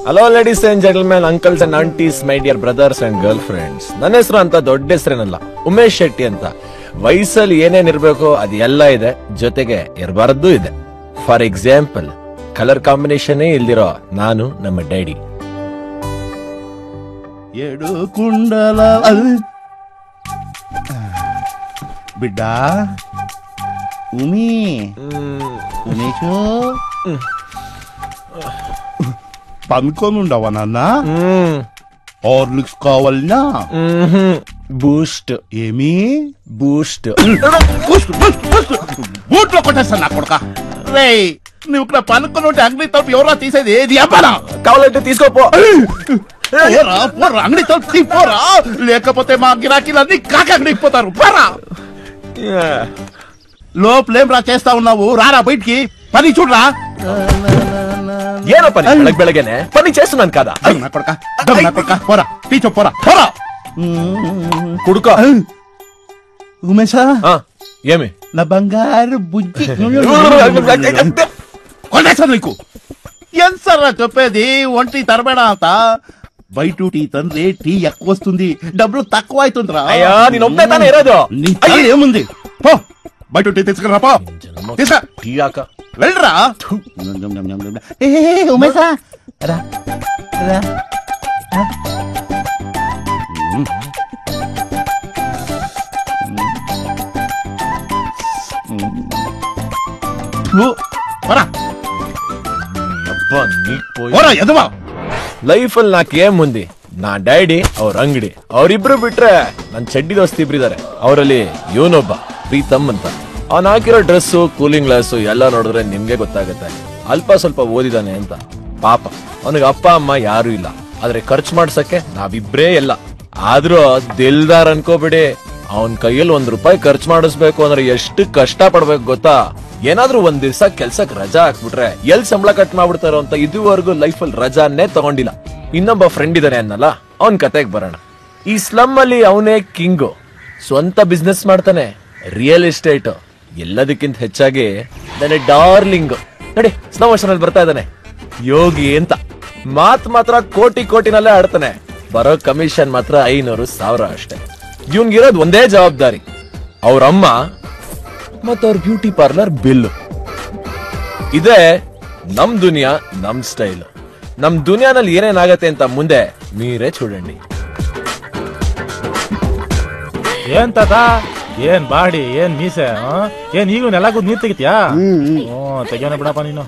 Hello ladies and gentlemen, uncles and aunties, my dear brothers and girl friends. ನನ್ನ ಹೆಸರು ಅಂತ ದೊಡ್ಡ ಹೆಸರೇನಲ್ಲ, ಉಮೇಶ್ ಶೆಟ್ಟಿ ಅಂತ. ವಯಸ್ಸಲ್ಲಿ ಏನೇನ್ ಇರ್ಬೇಕು ಅದು ಎಲ್ಲ ಇದೆ, ಜೊತೆಗೆ ಇರಬಾರದ್ದು ಇದೆ. ಫಾರ್ ಎಕ್ಸಾಂಪಲ್, ಕಲರ್ ಕಾಂಬಿನೇಷನ್ ಇಲ್ದಿರೋ ನಾನು ನಮ್ಮ ಡ್ಯಾಡಿ. ಎಡು ಕುಂಡಲ ಬಿಡ್ಡ ఉమేషు పనుకోనుండవా నాన్న? హార్లిక్స్ కావాలనా? బూస్ట్. ఏమి బూస్ట్? బూట్లో కొట్టేస్తాను నా కొడుక. రే నువ్వు ఇక్కడ పనుకొని ఉంటే అంగడి తలుపు ఎవరో తీసేది ఏది అవ్వనా? కావాలంటే తీసుకోపో. అంగడి తలుపు తీపోరా, లేకపోతే మా గిరాకీలన్నీ కాకి అంగడికి పోతారు. పోరా, లోపలేం రా చేస్తా ఉన్నావు? రారా బయటికి, పని చూడరా. ಏನೋ ಪನಿ ಬೆಳಗ್ಗೆನೆ ಪನಿ చేస్తున్నాను కదా. నా కొడుక పోరా, టీచర్ పోరా పోరా. కుడుకో. ఉమేషా, ఏమి నా బంగారు బుజ్జి కొట్టేస్తాను నీకు. ఎంత సర్రా చెప్పేది? ఒంటి తరబేడా అంత బయట టీ తండ్రి టీ ఎక్కువ వస్తుంది, డబ్బులు తక్కువ అవుతుందిరా. అయ్యా నేను ఒమ్మే తానే ఇరోదు. ఏముంది, పో బయట టీ తీసుకురా. పో తీసా టీ ఆక వెళ్ళరా. ఉమేషా రా రా. ಲೈಫ್ ಅಲ್ಲಿ ನಾಕೇಮುಂದಿ, ನಾ ಡ್ಯಾಡಿ ಅವ್ರ ಅಂಗಡಿ, ಅವ್ರಿಬ್ರು ಬಿಟ್ರೆ ನನ್ ಚಡ್ಡಿ ದೋಸ್ತಿ ಇಬ್ರಿದಾರೆ. ಅವರಲ್ಲಿ ಇವನೊಬ್ಬ ಪ್ರೀತಮ್ ಅಂತ. ಅವ್ನ್ ಹಾಕಿರೋ ಡ್ರೆಸ್ಸು, ಕೂಲಿಂಗ್ ಗ್ಲಾಸು ಎಲ್ಲ ನೋಡಿದ್ರೆ ನಿಮ್ಗೆ ಗೊತ್ತಾಗತ್ತೆ ಅಲ್ಪ ಸ್ವಲ್ಪ ಓದಿದಾನೆ ಅಂತ. ಪಾಪ ಅವನಿಗೆ ಅಪ್ಪ ಅಮ್ಮ ಯಾರು ಇಲ್ಲ, ಆದ್ರೆ ಖರ್ಚು ಮಾಡ್ಸಕ್ಕೆ ನಾವಿಬ್ರೇ ಎಲ್ಲ. ಆದ್ರೂ ದಿಲ್ದಾರ್ ಅನ್ಕೋಬಿಡಿ, ಅವನ್ ಕೈಯಲ್ಲಿ ₹1 ಖರ್ಚು ಮಾಡಿಸ್ಬೇಕು ಅಂದ್ರೆ ಎಷ್ಟು ಕಷ್ಟ ಪಡ್ಬೇಕು ಗೊತ್ತಾ. ಏನಾದ್ರೂ ಒಂದ್ ದಿವ್ಸ ಕೆಲ್ಸಕ್ ರಜಾ ಹಾಕ್ಬಿಟ್ರೆ ಎಲ್ ಸಂಬಳ ಕಟ್ ಮಾಡ್ಬಿಡ್ತಾರೋ ಅಂತ ಇದುವರೆಗೂ ಲೈಫ್ ಅಲ್ಲಿ ರಜಾನೇ ತಗೊಂಡಿಲ್ಲ. ಇನ್ನೊಬ್ಬ ಫ್ರೆಂಡ್ ಇದಾನೆ ಅನ್ನಲ್ಲ, ಅವನ್ ಕತೆಗ್ ಬರೋಣ. ಈ ಸ್ಲಮ್ ಅಲ್ಲಿ ಅವನೇ ಕಿಂಗು, ಸ್ವಂತ ಬಿಸ್ನೆಸ್ ಮಾಡ್ತಾನೆ, ರಿಯಲ್ ಎಸ್ಟೇಟ್. ಎಲ್ಲದಕ್ಕಿಂತ ಹೆಚ್ಚಾಗಿ ನನ್ನ ಡಾರ್ಲಿಂಗ್ ನೋಡಿ ಸ್ಲಮ್ ವರ್ಷನಲ್ಲಿ ಬರ್ತಾ ಇದ್ದಾನೆ, ಯೋಗಿ ಅಂತ. ಮಾತ್ ಮಾತ್ರ ಕೋಟಿನಲ್ಲೇ ಆಡ್ತಾನೆ, ಬರೋ ಕಮಿಷನ್ ಮಾತ್ರ 500,000 ಅಷ್ಟೇ. ಇವನ್ಗಿರೋದು ಒಂದೇ ಜವಾಬ್ದಾರಿ, ಅವ್ರಮ್ಮ ಮತ್ತ ಅವ್ರ ಬ್ಯೂಟಿ ಪಾರ್ಲರ್ ಬಿಲ್ಲು. ಇದೇ ನಮ್ ದುನಿಯಾ, ನಮ್ ಸ್ಟೈಲ್. ನಮ್ ದುನಿಯಾನಲ್ಲಿ ಏನೇನಾಗತ್ತೆ ಅಂತ ಮುಂದೆ ನೀರೇ చూడండి. ಏನ್ ತಾತ, ಏನ್ ಬಾಡಿ, ಏನ್ ಮೀಸೆ, ಏನ್ ಈಗ ನೆಲಗೂ ನೀರ್ ತೆಗಿತ್ಯಾ? ತೆಗಿಯೋಣ ಬಿಡಪ್ಪ ನೀನು.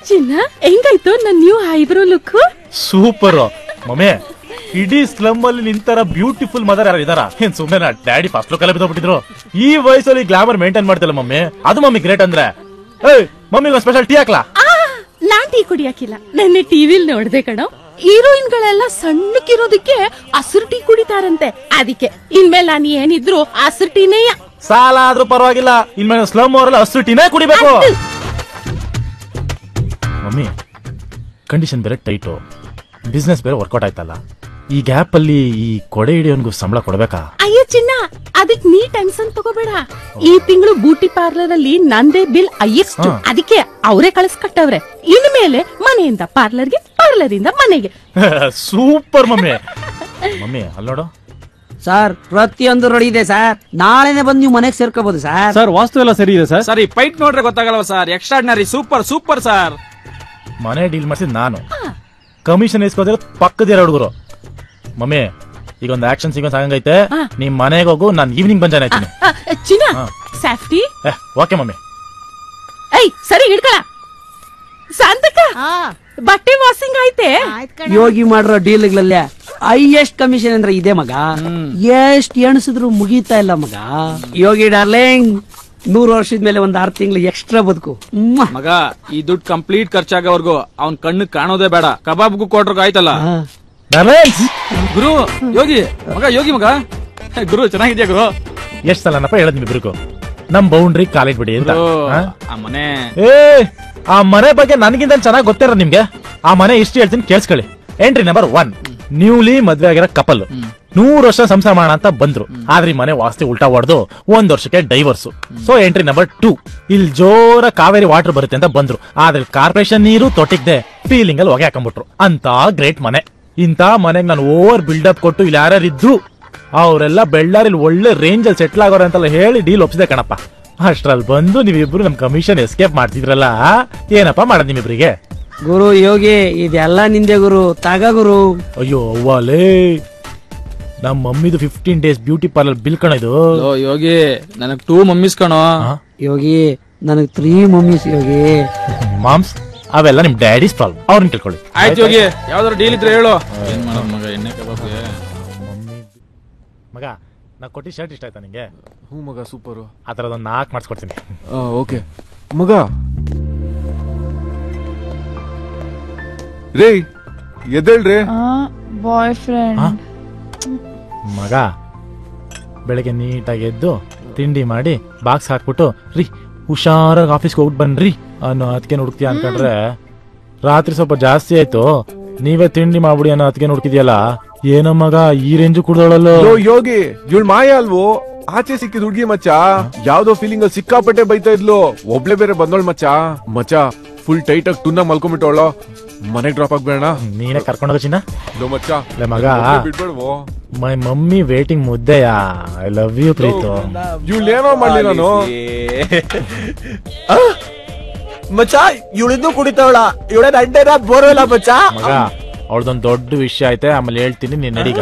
ಚಿನ್ನ ಹೆಂಗಾಯ್ತು ನನ್ new eyebrow look? Super mummy. ಇಡೀ ಸ್ಲಮ್ ಅಲ್ಲಿ ನಿಂತರ ಬ್ಯೂಟಿಫುಲ್ ಮದರ್ ಯಾರು ಇದಾರ? ಏನ್ ಸುಮ್ಮನೆ ಡ್ಯಾಡಿ ಫಸ್ಟ್ ಲುಕ್ ಎಲ್ಲ ಬಿದ್ದೋಗ್ಬಿಟ್ಟಿದ್ರು. ಈ ವಯಸ್ಸಲ್ಲಿ ಗ್ಲಾಮರ್ ಮೇಂಟೈನ್ ಮಾಡ್ತಿಲ್ಲ ಮಮ್ಮಿ, ಅದು ಮಮ್ಮಿ ಗ್ರೇಟ್ ಅಂದ್ರೆ. ಮಮ್ಮಿಗೆ ಸ್ಪೆಷಲ್ ಟೀ ಹಾಕ್ಲಾ? ನಾನ್ ಟೀ ಕುಡಿಯಾಕಿಲ್ಲ, ನೆನ್ನೆ ಟಿವಿಲ್ ನೋಡ್ದೆ ಕಣೋ. ಹೀರೋಯಿನ್ ಗಳೆಲ್ಲ ಸಣ್ಣಕ್ಕಿರೋದಕ್ಕೆ ಹಸಿರು ಟೀ ಕುಡಿತಾರಂತೆ. ಅದಕ್ಕೆ ಇನ್ಮೇಲೆ ನಾನು ಏನಿದ್ರು ಹಸಿರು ಟೀನೇ. ಸಾಲ ಆದ್ರೂ ಪರವಾಗಿಲ್ಲ, ಇನ್ಮೇಲೆ ಸ್ಲಮ್ ಅವರೆಲ್ಲ ಹಸಿರು ಟೀನೇ ಕುಡಿಬೇಕು. ಮಮ್ಮಿ ಕಂಡೀಷನ್ ಬೇರೆ ಟೈಟು, ಬಿಸ್ನೆಸ್ ಬೇರೆ ವರ್ಕೌಟ್ ಆಯ್ತಲ್ಲ, ಈ ಗ್ಯಾಪ್ ಅಲ್ಲಿ ಈ ಕೊಡೆ ಹಿಡಿಯೋನ್ಗೂ ಸಂಬಳ ಕೊಡ್ಬೇಕಾ? ಅಯ್ಯೋ ಚಿನ್ನ, ಅದಕ್ ನೀ ಟೆನ್ಷನ್ ತಗೋಬೇಡ. ಈ ತಿಂಗಳು ಬ್ಯೂಟಿ ಪಾರ್ಲರ್ ಅಲ್ಲಿ ನಂದೇ ಬಿಲ್ ಹೈಯೆಸ್ಟ್, ಅದಕ್ಕೆ ಅವರೇ ಕಳಿಸ್ಕೊಟ್ಟವ್ರೆ. ಇನ್ಮೇಲೆ ಮನೆಯಿಂದ ಪಾರ್ಲರ್ಗೆ, ಪಾರ್ಲರಿಂದ ಮನೆಗೆ. Super mummy. ಮಮ್ಮಿ ಅಲ್ಲಿ ನೋಡು ಸರ್, ಪ್ರತಿಯೊಂದು ರೆಡಿ ಇದೆ ಸರ್. ನಾಳೆನೆ ಬಂದು ನೀವು ಮನೆಗೆ ಸೇರ್ಕೋಬಹುದು ಸರ್. ಸರ್ ವಾಸ್ತು ಎಲ್ಲ ಸರಿ ಇದೆ ಸರ್. ಸರ್ ಈ ಪೈಟ್ ನೋಡ್ರೆ ಗೊತ್ತಾಗಲ್ವ sir, extraordinary, super super sir. ಮನೆ ಡೀಲ್ ಮಾಡಿಸಿದ್ ನಾನು, ಕಮಿಷನ್ ಇಸ್ಕೋದಿರೋ ಪಕ್ಕದ 2 ಹುಡುಗರು. ಮಮ್ಮಿ ಈಗ ಒಂದು ಆಕ್ಷನ್ ಸೀಕ್ವೆನ್ಸ್ ಆಗಂಗೈತೆ, ನಿಮ್ ಮನೆಗೆ ಹೋಗು, ನಾನು ಈವ್ನಿಂಗ್ ಬಂದ್ ಜಾಯ್ನ್ ಆಯ್ತೀನಿ. ಚಿನ್ನ ಸೇಫ್ಟಿ ಓಕೆ ಮಮ್ಮಿ. ಏಯ್ ಸರಿ ಹಿಡ್ಕೊಳ. ಶಾಂತಕ ಬಟ್ಟೆ ವಾಷಿಂಗ್ ಆಯ್ತೆ? ಯೋಗಿ ಮಾಡಿರೋ ಡೀಲ್ಗಳಲ್ಲೇ ಹೈಯೆಸ್ಟ್ ಕಮಿಷನ್ ಅಂದ್ರೆ ಇದೆ ಮಗ. ಎಷ್ಟ್ ಎಣಿಸಿದ್ರು ಮುಗೀತಾ ಇಲ್ಲ ಮಗ. ಯೋಗಿ ಡಾರ್ಲಿಂಗ್, 100 ವರ್ಷದ ಮೇಲೆ 6 ತಿಂಗಳು ಎಕ್ಸ್ಟ್ರಾ ಬದುಕು ಮಗ. ಈ ದುಡ್ಡು ಕಂಪ್ಲೀಟ್ ಖರ್ಚಾಗೋವರ್ಗು ಅವ್ನ್ ಕಣ್ಣು ಕಾಣೋದೇ ಬೇಡ. ಕಬಾಬ್ಗೂ ಕೊಟ್ರಗ ಆಯ್ತಲ್ಲ. ಗುರು ಯೋಗಿ ಮಗ, ಯೋಗಿ ಮಗ. ಗುರು ಚೆನ್ನಾಗಿದ್ಯಾ ಗುರು? ಎಷ್ಟ್ ಸಲನಪ್ಪ ಹೇಳದ್ ನಿಮ್ಮಿಬ್ರಿಗೂ ನಮ್ ಬೌಂಡ್ರಿ ಕಾಲೇಜ್ ಬಿಡಿ ಅಂತ. ಆ ಮನೆ ಬಗ್ಗೆ ನನಗಿಂತ ಚೆನ್ನಾಗಿ ಗೊತ್ತಿರ ನಿಮ್ಗೆ. ಆ ಮನೆ ಇಷ್ಟು ಹೇಳ್ತೀನಿ ಕೇಳಿಸ್ಕೊಳ್ಳಿ. ಎಂಟ್ರಿ ನಂಬರ್ 1, ನ್ಯೂಲಿ ಮದ್ವೆ ಆಗಿರೋ ಕಪಲ್ 100 ವರ್ಷ ಸಂಸಾರ ಮಾಡೋಣ ಅಂತ ಬಂದ್ರು. ಆದ್ರೆ ಈ ಮನೆ ವಾಸ್ತಿ ಉಲ್ಟಾ ಹೊಡೆದು 1 ವರ್ಷಕ್ಕೆ ಡೈವರ್ಸ್. ಸೊ ಎಂಟ್ರಿ ನಂಬರ್ 2, ಇಲ್ಲಿ ಜೋರ ಕಾವೇರಿ ವಾಟರ್ ಬರುತ್ತೆ ಅಂತ ಬಂದ್ರು. ಆದ್ರೆ ಕಾರ್ಪೊರೇಷನ್ ನೀರು ತೊಟ್ಟಿಗ್ದೆ ಫೀಲಿಂಗ್ ಅಲ್ಲಿ ಹೊಗೆ ಹಾಕೊಂಡ್ಬಿಟ್ರು. ಅಂತ ಗ್ರೇಟ್ ಮನೆ. ಇಂತ ಮನೆಗೆ ನಾನು ಓವರ್ ಬಿಲ್ಡಪ್ ಕೊಟ್ಟು ಇಲ್ಲಿ ಯಾರ್ಯಾರಿದ್ರು ಅವರೆಲ್ಲ ಬೆಳ್ಳಾರಿಲಿ ಒಳ್ಳೆ ರೇಂಜ್ ಅಲ್ಲಿ ಸೆಟ್ಲ್ ಆಗೋರ ಅಂತೆಲ್ಲ ಹೇಳಿ ಡೀಲ್ ಒಪ್ಸಿದೆ ಕಣಪ್ಪ. ಅಷ್ಟ್ರಲ್ಲಿ ಬಂದು ನೀವಿಬ್ರು ನಮ್ ಕಮಿಷನ್ ಎಸ್ಕೇಪ್ ಮಾಡ್ತಿದ್ರಲ್ಲ, ಏನಪ್ಪಾ ಮಾಡೋದ್ ನಿಮ್ಮಿಬ್ರಿಗೆ? ಗುರು ಯೋಗಿ ಇದೆಲ್ಲ ನಿಂದೆ ಗುರು, ತಗ ಗುರು. ಅಯ್ಯೋ ಅವ್ವಾಲೇ, ನಮ್ ಮಮ್ಮಿದು 15 days ಬ್ಯೂಟಿ ಪಾರ್ಲರ್ ಬಿಲ್ ಕಣ ಇದು. ಯೋಗಿ ನನಗ್ 2 ಮಮ್ಮೀಸ್ ಕಣೋ. ಯೋಗಿ ನನಗ್ 3 ಮಮ್ಮೀಸ್ ಯೋಗಿ. ಮಾಮ್ಸ್ ಅವೆಲ್ಲ ನಿಮ್ ಡ್ಯಾಡೀಸ್ ಪ್ರಾಬ್ಲಮ್, ಅವ್ರನ್ನ ಕೇಳ್ಕೊಳ್ಳಿ. ಆಯ್ತು ಯೋಗಿ, ಯಾವ್ದಾರು ಡೀಲ್ ಇದ್ರೆ ಹೇಳು. ಏನ್ ಮಾಡೋದು ಮಗ, ಎಣ್ಣೆ ಕಬಾಬ್ಗೆ. ಮಗ ನಾ ಕೊಟ್ಟಿ ಶರ್ಟ್ ಇಷ್ಟ ಆಯ್ತಾ ನಿಂಗೆ? ಹ್ಞೂ ಮಗ, ಸೂಪರು. ಆ ತರದೊಂದು 4 ಮಾಡಿಸ್ಕೊಡ್ತೀನಿ. ಓಕೆ ಮಗ. ರೇ ಎದ್ದೇಳ್ರಿ. Boy friend. ಮಗ ಬೆಳಗ್ಗೆ ನೀಟಾಗಿ ಎದ್ದು ತಿಂಡಿ ಮಾಡಿ ಬಾಕ್ಸ್ ಹಾಕ್ಬಿಟ್ಟು ರೀ ಹುಷಾರಾಗಿ ಆಫೀಸ್ಗೆ ಹೋಗ್ಬಿಟ್ಟು ಬನ್ರಿ ಅನ್ನೋ ಅದಕ್ಕೆ ಹುಡುಕ್ತೀಯ ಅನ್ಕೊಂಡ್ರೆ ರಾತ್ರಿ ಸ್ವಲ್ಪ ಜಾಸ್ತಿ ಆಯ್ತು. ನೀವೇ ತಿಂಡಿ ಮಾಡ್ಬಿಡಿ ಅನ್ನೋ ಅದಕ್ಕೆ ಹುಡುಕಿದ್ಯಲ್ಲ. ಏನೋ ಮಗ ಈ ರೇಂಜು ಕುಡ್ದೋಳಲ್ಲೋ. ಯೋಗಿ ಇವಳು ಮಾಯ ಅಲ್ವೋ? ಆಚೆ ಸಿಕ್ಕಿದ್ ಹುಡ್ಗಿ ಮಚ್ಚ. ಯಾವ್ದೋ ಫೀಲಿಂಗ್ ಅಲ್ಲಿ ಸಿಕ್ಕಾಪಟ್ಟೆ ಬೈತಾ ಇದ್ಲು. ಒಬ್ಳೆ ಬೇರೆ ಬಂದೋಳ್ ಮಚ್ಚ ಫುಲ್ ಟೈಟ್ ಆಗಿ ಟುನ್ನ ಮಲ್ಕೊಂಡ್ಬಿಟ್ಟವಳ. ಮನೆಗ್ ಡ್ರಾಪ್ ಆಗ್ಬೇಡ. ನೀನೇ ಕರ್ಕೊಂಡೋಗ ಚಿನ್ನ. ಮಚ್ಚ ಮಗ ಬಿಡ್ಬೇಡ್ವೋ. ಮೈ ಮಮ್ಮಿ ವೇಟಿಂಗ್ ಮುದ್ದೆಯಾ. I love you Preetu. ಇವಳೇನೋ ಮಾಡ್ಲಿ ನಾನು. ಮಚ್ಚ ಇವಳಿದ್ದು ಕುಡಿತಾವಳ. ಇವಳ ಅಡ್ಡೇನ ಬೋರ್ವೆಲ್ಲ ಮಚ್ಚ. ಮಗ ಅವಳದೊಂದು ದೊಡ್ಡ ವಿಷಯ ಐತೆ, ಆಮೇಲೆ ಹೇಳ್ತೀನಿ. ನೀನ್ ನಡೀಗ.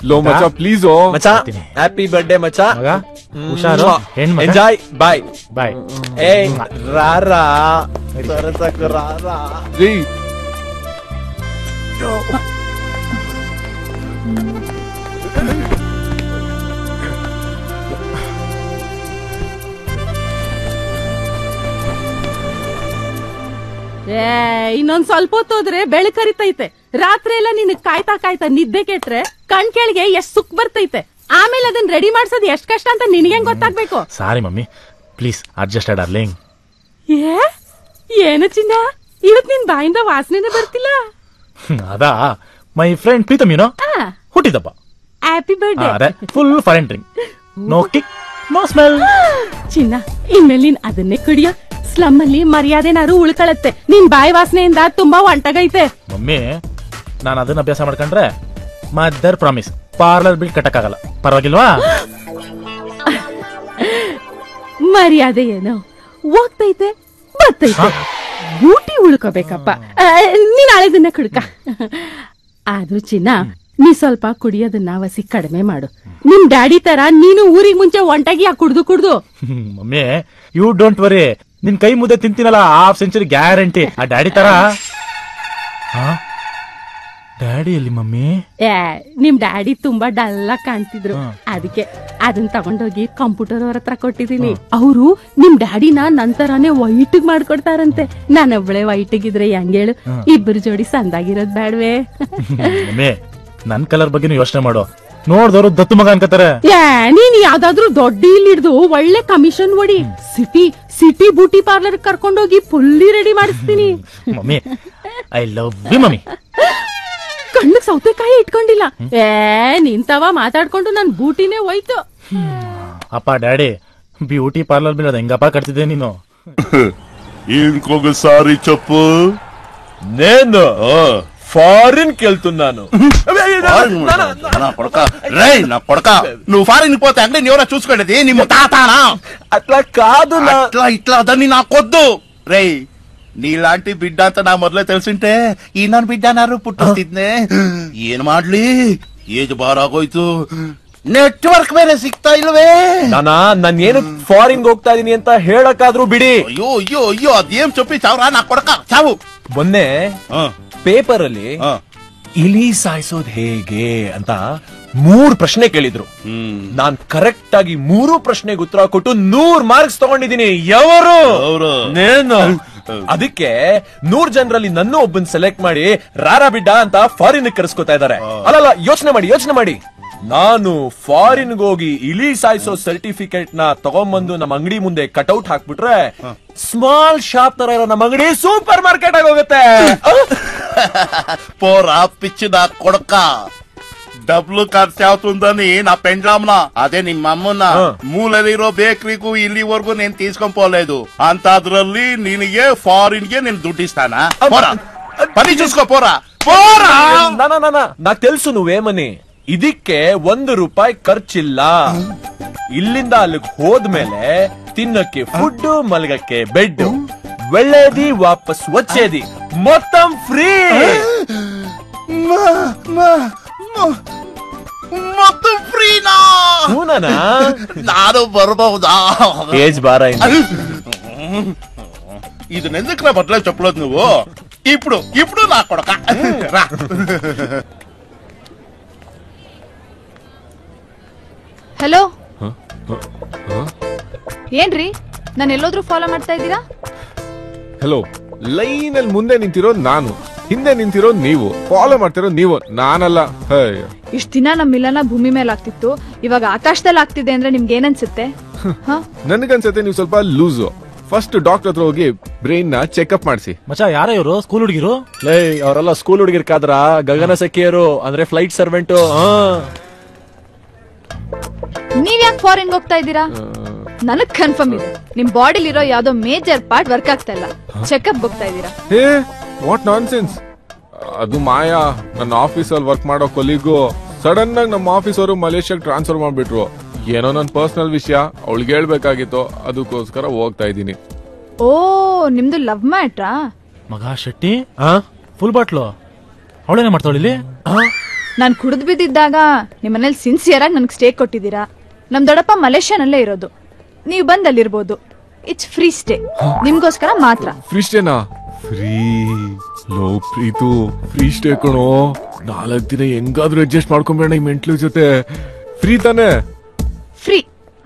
ಲೋ ಮಚ್ಚ ಪ್ಲೀಸ್. ಮಚ್ಚ ಹ್ಯಾಪಿ ಬರ್ಡೇ ಮಚ್ಚ. ಮಗ ಹುಷಾರು. ಎಂಜಾಯ್. ಬಾಯ್ ಬಾಯ್. ಏ ರಾರಾ ಸರಸಕ ರಾರಾ. ರೀ ಇನ್ನೊಂದ್ ಸ್ವಲ್ಪ ಹೊತ್ತೋದ್ರೆ ಬೆಳಕರಿತೈತೆ. ರಾತ್ರಿ ಎಲ್ಲ ನಿನ್ ಕಾಯ್ತಾ ನಿದ್ದೆ ಕೆಟ್ರೆ ಕಣ್ ಕೆಳಗೆ ಎಷ್ಟ್ ಸುಕ್ ಬರ್ತೈತೆ. ಆಮೇಲೆ ಅದನ್ನ ರೆಡಿ ಮಾಡ್ಸೋದ್ ಎಷ್ಟ್ ಕಷ್ಟ ಅಂತ ನಿನಗೇನ್ ಗೊತ್ತಾಗ್ಬೇಕು? ಸಾರಿ ಮಮ್ಮಿ, ಪ್ಲೀಸ್ ಅಡ್ಜಸ್ಟ್ ಡಾರ್ಲಿಂಗ್. ಏನು ಚಿನ್ನ, ಇವತ್ ನಿನ್ ಬಾಯಿಂದ ವಾಸನೆ ಬರ್ತಿಲ್ಲ. ಅದಾ ಮೈ ಫ್ರೆಂಡ್ ಪ್ರೀತಮ್ ಏನೋ ಹುಟ್ಟಿದಪ್ಪ. Happy birthday. Full foreign drink, no kick no smell. ಚಿನ್ನ ಇನ್ಮೇಲೆ ನೀನ್ ಅದನ್ನೇ ಕುಡಿಯೋ. ಸ್ಲಮ್ ಅಲ್ಲಿ ಮರ್ಯಾದೆನಾರು ಉಳ್ಕೊಳತ್ತೆ. ನಿನ್ ಬಾಯಿ ವಾಸನೆಯಿಂದ ತುಂಬಾ ಒಂಟಾಗೈತೆ. ಮಮ್ಮಿ ನಾನು ಅದನ್ನ ಅಭ್ಯಾಸ ಮಾಡ್ಕೊಂಡ್ರೆ ಮದರ್ ಪ್ರಾಮಿಸ್ ಪಾರ್ಲರ್ ಬಿಲ್ ಕಟ್ಟಕ್ಕಾಗಲ್ಲ. ಪರವಾಗಿಲ್ವಾ? ಮರ್ಯಾದೆ ಏನೋ ಹೋಗ್ತೈತೆ ಬರ್ತೈತೆ. ಬ್ಯೂಟಿ ಉಳ್ಕೋಬೇಕಪ್ಪ. ನೀನ್ ಹಳೆದನ್ನ ಕುಡ್ಕ. ಆದ್ರೂ ಚಿನ್ನ ನೀ ಸ್ವಲ್ಪ ಕುಡಿಯೋದನ್ನ ವಸಿ ಕಡಿಮೆ ಮಾಡು. ನಿಮ್ ಡ್ಯಾಡಿ ತರ ನೀನು ಊರಿಗೆ ಮುಂಚೆ ಒಂಟಾಗಿ ಕುಡ್ದು. ಮಮ್ಮಿ ಯು ಡೋಂಟ್ ವರಿ, ನಿನ್ ಕೈ ಮುದ್ದೆ ತಿಂತೀನಲ್ಲ ಹಾಫ್ ಸೆಂಚುರಿ ಗ್ಯಾರಂಟಿ. ಆ ಡ್ಯಾಡಿ ತರ. ಡ್ಯಾಡಿ ಎಲ್ಲಿ ಮಮ್ಮಿ? ನಿಮ್ ಡ್ಯಾಡಿ ತುಂಬಾ ಡಲ್ ಆಗಿ ಕಾಣ್ತಿದ್ರು. ಅದಕ್ಕೆ ಅದನ್ನ ತಗೊಂಡೋಗಿ ಕಂಪ್ಯೂಟರ್ ಅವ್ರ ಹತ್ರ ಕೊಟ್ಟಿದೀನಿ. ಅವರು ನಿಮ್ ಡ್ಯಾಡಿನ ನಂತರನೇ ವೈಟ್ ಮಾಡ್ಕೊಡ್ತಾರಂತೆ. ನಾನೊಬ್ಳೆ ವೈಟ್ ಇದ್ರೆ ಹೆಂಗೇಳು? ಇಬ್ಬರು ಜೋಡಿ ಸಂದಾಗಿರೋದ್ ಬ್ಯಾಡ್ವೆ? ಮಮ್ಮಿ ನನ್ ಕಲರ್ ಬಗ್ಗೆ ಯೋಚನೆ ಮಾಡು. ನೋಡ್ದವ್ರು ದತ್ತು ಮಗ ಅನ್ಕೋತಾರೆ. ನೀನ್ ಯಾವ್ದಾದ್ರು ದೊಡ್ಡ ಡೀಲ್ ಹಿಡ್ದು ಒಳ್ಳೆ ಕಮಿಷನ್ ಹೊಡಿ. ಸಿಟಿ ಬ್ಯೂಟಿ ಪಾರ್ಲರ್ ಕರ್ಕೊಂಡೋಗಿ ಫುಲ್ಲಿ ರೆಡಿ ಮಾಡಿಸ್ತೀನಿ. Mummy I love you mummy. ಕಣ್ಣಿಗೆ ಸೌತೆಕಾಯಿ ಇಟ್ಕೊಂಡಿಲ್ಲ. ನಿಂತವ ಮಾತಾಡ್ಕೊಂಡು ನನ್ ಬೂಟಿನೇ ಹೋಯ್ತು. ಅಪ್ಪ ಡ್ಯಾಡಿ ಬ್ಯೂಟಿ ಪಾರ್ಲರ್ ಬಿಡೋದು ಹೆಂಗಪ್ಪ ಕಟ್ತಿದ್ದೆ ನೀನು? ఇంకొక సారి చెప్పు. నేను ఫారిన్ కెళ్తున్నాను. నా కొడక నువ్వు ఫారిన్ పోతే అంటే ఎవరో చూసుకునేది నీ తాతానా? అట్లా కాదు. ఇట్లా అదని నాకొద్దు. రేయ్ ನೀಲಾಂಟಿ ಬಿಡ್ಡ ಅಂತ ನಾ ಮೊದ್ಲೇ ತಿಳಿಸಿಂಟೆ ಇನ್ನೊಂದು ಬಿಡ್ಡನಾರು ಪುಟ್ಟಿದ್ನೆ. ಏನ್ ಮಾಡ್ಲಿ, ಏಜ್ ಬಾರ್ ಆಗೋಯ್ತು. ನೆಟ್ವರ್ಕ್ ಬೇರೆ ಸಿಗ್ತಾ ಇಲ್ವೇ. ನಾನು ಏನು ಫಾರಿನ್ ಹೋಗ್ತಾ ಇದೀನಿ ಅಂತ ಹೇಳಕ್ಕಾದ್ರೂ ಬಿಡಿ. ಅಯ್ಯೋ ಅಯ್ಯೋ ಅಯ್ಯೋ ಅದೇನ್ ಚೊಪ್ಪಿ ಚಾವ್ರ ನಾ ಕೊಡಕ ಚಾವು. ಮೊನ್ನೆ ಪೇಪರ್ ಅಲ್ಲಿ ಇಲಿ ಸಾಯಿಸೋದ್ ಹೇಗೆ ಅಂತ 3 ಪ್ರಶ್ನೆ ಕೇಳಿದ್ರು. ನಾನ್ ಕರೆಕ್ಟ್ ಆಗಿ 3 ಪ್ರಶ್ನೆಗೆ ಉತ್ತರ ಕೊಟ್ಟು 100 ಮಾರ್ಕ್ಸ್ ತಗೊಂಡಿದ್ದೀನಿ. ಯಾರು? ನೇನು. ಅದಕ್ಕೆ 100 ಜನರಲ್ಲಿ ನನ್ನ ಒಬ್ಬನ್ ಸೆಲೆಕ್ಟ್ ಮಾಡಿ ರಾರಾ ಬಿಡ್ಡ ಅಂತ ಫಾರಿನ್ ಕರೆಸ್ಕೊತಾ ಇದಾರೆ. ಅಲ್ಲಲ್ಲ, ಯೋಚನೆ ಮಾಡಿ. ನಾನು ಫಾರಿನ್ ಹೋಗಿ ಇಲಿ ಸಾಯಿಸೋ ಸರ್ಟಿಫಿಕೇಟ್ ನ ತಗೊಂಡ್ಬಂದು ನಮ್ಮ ಅಂಗಡಿ ಮುಂದೆ ಕಟ್ಔಟ್ ಹಾಕ್ಬಿಟ್ರೆ ಸ್ಮಾಲ್ ಶಾಪ್ ತರ ಇರೋ ನಮ್ಮ ಅಂಗಡಿ ಸೂಪರ್ ಮಾರ್ಕೆಟ್ ಆಗಿ ಹೋಗುತ್ತೆ. పోరా పిచ్చి నా కొడక డబ్బులు ఖర్చు అవుతుందని నా పెండ్లాంన అదే ನಿಮ್ಮ ಅಮ್ಮನ ಮೂಲಲ್ಲಿರೋ ಬೇಕರಿಗೂ ಇಲ್ಲಿವರೆಗೂ నేను తీసుకొని పోలేదు అంతದ್ರಲ್ಲಿ ನಿನಗೆ ಫಾರಿನ್ ಗೆ నేను ದುಡ್ಡಿస్తానా పోరా పని చూసుకో పోరా పోరా నాకు తెలుసు నువ్వేమని ಇದಕ್ಕೆ ₹1 ಖರ್ಚಿಲ್ಲ ಇಲ್ಲಿಂದ ಅಲ್ಲಿಗೆ ಹೋದ್ಮೇಲೆ ತಿನ್ನಕ್ಕೆ ಫುಡ್ ಮಲಗಕ್ಕೆ ಬೆಡ್ వెళ్ళేది వాపస్ వచ్చేది మొత్తం ఫ్రీ మొత్తం ఫ్రీನಾ ನಾನು ಬರ್ಬಹುದಾ ఏజ్ బారా ಇದನ್ನೆಂదుకు బట్టలే చెప్పలేదు నువ్వు ఇప్పుడు ఇప్పుడు నా కొడక రా ಹಲೋ ಏನ್ರಿ ನಾನು ಎಲ್ಲೋದ್ರೂ ಫಾಲೋ ಮಾಡ್ತಾ ಇದ್ದೀರಾ ಹಲೋ ಲೈನ್ ಅಲ್ಲಿ ಮುಂದೆ ನಿಂತಿರೋ ನಾನು ಹಿಂದೆ ನಿಂತಿರೋ ನೀವು ಫಾಲೋ ಮಾಡ್ತಿರೋ ನೀವು ನಾನಲ್ಲ ಇಷ್ಟ ದಿನ ನಮ್ ಮಿಲನ ಭೂಮಿ ಮೇಲೆ ಆಗ್ತಿತ್ತು ಇವಾಗ ಆಕಾಶದಲ್ಲಿ ಆಗ್ತಿದೆ ಅಂದ್ರೆ ನಿಮ್ಗೆ ಏನನ್ಸುತ್ತೆ ನನ್ಗನ್ಸತ್ತೆ ನೀವು ಸ್ವಲ್ಪ ಲೂಸು ಫಸ್ಟ್ ಡಾಕ್ಟರ್ ಹತ್ರ ಹೋಗಿ ಬ್ರೈನ್ ನ ಚೆಕ್ಅಪ್ ಮಾಡಿಸಿ ಮಚ್ಚಾ ಯಾರ ಇವರು ಸ್ಕೂಲ್ ಹುಡುಗಿರು ಲೇ ಅವರೆಲ್ಲ ಸ್ಕೂಲ್ ಹುಡುಗಿರ್ಕಾದ್ರ ಗಗನ ಸಖಿಯರು ಅಂದ್ರೆ ಫ್ಲೈಟ್ ಸರ್ವೆಂಟು ನೀವ್ ಯಾಕೆ ಫಾರಿನ್ ಹೋಗ್ತಾ ಇದ್ದೀರಾ ನನಗ್ ಕನ್ಫರ್ಮ್ ಇದೆ ನಿಮ್ ಬಾಡಿಲಿರೋ ಯಾವ್ದೋ ಮೇಜರ್ ಪಾರ್ಟ್ ವರ್ಕ್ ಆಗ್ತಾ ಇಲ್ಲ ಚೆಕ್ಅಪ್ ಹೋಗ್ತಾ ಇದ್ದೀರಾ ವಾಟ್ ನಾನ್ ಸೆನ್ಸ್ ಅದು ಮಾಯಾ ನನ್ನ ಆಫೀಸ್ ಅಲ್ಲಿ ವರ್ಕ್ ಮಾಡೋ ಕೊಲಿಗೂ ಸಡನ್ ಆಗಿ ನಮ್ಮ ಆಫೀಸ್ ಅವರು ಮಲೇಷ್ಯಾಗ್ ಟ್ರಾನ್ಸ್ಫರ್ ಮಾಡ್ಬಿಟ್ರು ಏನೋ ನನ್ನ ಪರ್ಸನಲ್ ವಿಷಯ ಅವಳಿಗೆ ಹೇಳ್ಬೇಕಾಗಿತ್ತು ಅದಕ್ಕೋಸ್ಕರ ಹೋಗ್ತಾ ಇದ್ದೀನಿ ಓ ನಿಮ್ದು ಲವ್ ಮ್ಯಾಟ್ರಾ ಮಗ ಶೆಟ್ಟಿ ಫುಲ್ ಬಾಟ್ಲು ಅವಳೇನೆ ಮಾಡ್ತಾವಳಿಲ್ಲಿ ನಾನ್ ಕುಡಿದ್ ಬಿದ್ದಿದ್ದಾಗ ನಿಮ್ ಮನೇಲಿ ಸಿನ್ಸಿಯರ್ ಆಗಿ ನನ್ಗೆ ಸ್ಟೇ ಕೊಟ್ಟಿದ್ದೀರಾ ನಮ್ ದೊಡ್ಡಪ್ಪ ಮಲೇಷ್ಯಾನಲ್ಲೇ ಇರೋದು ನೀವು ಬಂದ್ ಅಲ್ಲಿರ್ಬೋದು ಇಟ್ಸ್ ಫ್ರೀ ಸ್ಟೇ ನಿಮ್ಗೋಸ್ಕರ ಮಾತ್ರ ಫ್ರೀ ಸ್ಟೇನಾ ಫ್ರೀ ಲೋ ಪ್ರೀತು ಫ್ರೀ ಸ್ಟೇ ಕಣೋ 4 ದಿನ ಹೆಂಗಾದ್ರೂ ಅಡ್ಜಸ್ಟ್ ಮಾಡ್ಕೊಂಬೇಡ ಈ ಮೆಂಟ್ಲು ಜೊತೆ ಫ್ರೀ ತಾನೆ ಫ್ರೀ